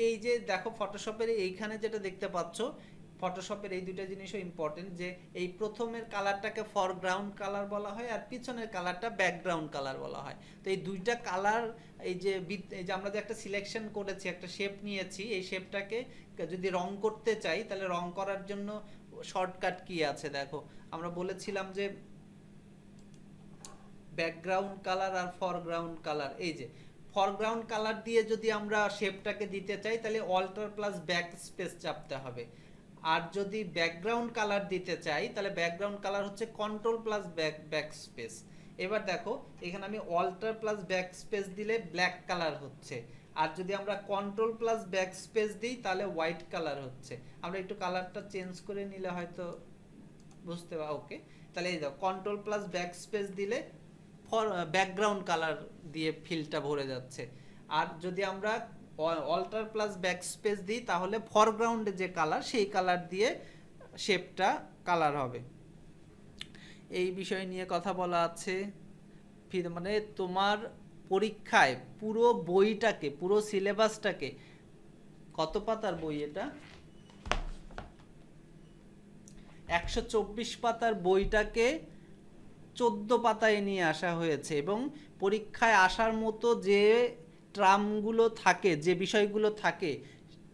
এই যে দেখো ফটোশপের এইখানে যেটা দেখতে পাচ্ছ, ফটোশপের এই দুইটা জিনিসও ইম্পর্টেন্ট, যে এই প্রথমের কালারটাকে ফরগ্রাউন্ড কালার বলা হয় আর পিছনের কালারটা ব্যাকগ্রাউন্ড কালার বলা হয়। তো এই দুইটা কালার, এই যে আমরা যে একটা সিলেকশন করেছি, একটা শেপ নিয়েছি, এই শেপটাকে যদি রং করতে চাই, তাহলে রং করার জন্য শর্টকাট কি আছে দেখো। আমরা বলেছিলাম যে ব্যাকগ্রাউন্ড কালার আর ফরগ্রাউন্ড কালার। এই যে ফরগ্রাউন্ড কালার দিয়ে যদি আমরা শেপটাকে দিতে চাই, তাহলে অল্টার প্লাস ব্যাক স্পেস চাপতে হবে। আর যদি ব্যাকগ্রাউন্ড কালার দিতে চাই, তাহলে ব্যাকগ্রাউন্ড কালার হচ্ছে কন্ট্রোল প্লাস ব্যাক স্পেস। এবার দেখো এখানে আমি অল্টার প্লাস ব্যাক স্পেস দিলে ব্ল্যাক কালার হচ্ছে, আর যদি আমরা কন্ট্রোল প্লাস ব্যাক স্পেস দিই তাহলে হোয়াইট কালার হচ্ছে। আমরা একটু কালারটা চেঞ্জ করে নিলে হয়তো বুঝতে পারো। ওকে, তাহলে এই দাও, কন্ট্রোল প্লাস ব্যাক স্পেস দিলে ব্যাকগ্রাউন্ড কালার দিয়ে ফিলটা ভরে যাচ্ছে। আর যদি আমরা অল্টার প্লাস ব্যাক স্পেস দিই, তাহলে ফরগ্রাউন্ডে যে কালার, সেই কালার দিয়ে শেপটা কালার হবে। এই বিষয় নিয়ে কথা বলা আছে। মানে তোমার পরীক্ষায় পুরো বইটাকে, পুরো সিলেবাসটাকে, কত পাতার বই এটা, 124 পাতার বইটাকে 14 পাতায় নিয়ে আসা হয়েছে, এবং পরীক্ষায় আসার মতো যে ট্রামগুলো থাকে, যে বিষয়গুলো থাকে,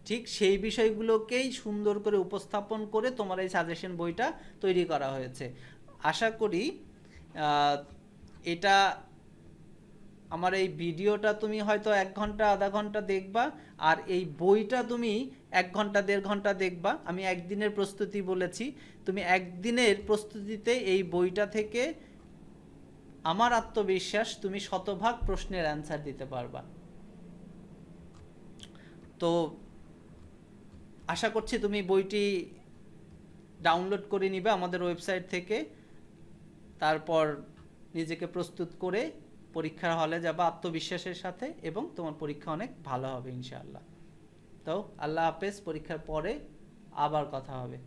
ঠিক সেই বিষয়গুলোকেই সুন্দর করে উপস্থাপন করে তোমার এই সাজেশন বইটা তৈরি করা হয়েছে। আশা করি এটা, আমার এই ভিডিওটা তুমি হয়তো 1 ঘন্টা আধা ঘন্টা দেখবা, আর এই বইটা তুমি 1 ঘন্টা 1.5 ঘন্টা দেখবা। আমি একদিনের প্রস্তুতি বলেছি, তুমি একদিনের প্রস্তুতিতে এই বইটা থেকে আমার আত্মবিশ্বাস তুমি শতভাগ প্রশ্নের অ্যান্সার দিতে পারবা। তো আশা করছি তুমি বইটি ডাউনলোড করে নিবে আমাদের ওয়েবসাইট থেকে, তারপর নিজেকে প্রস্তুত করে পরীক্ষার হলে যাবা আত্মবিশ্বাসের সাথে, এবং তোমার পরীক্ষা অনেক ভালো হবে ইনশাআল্লাহ। তো আল্লাহ হাফেজ, পরীক্ষার পরে আবার কথা হবে।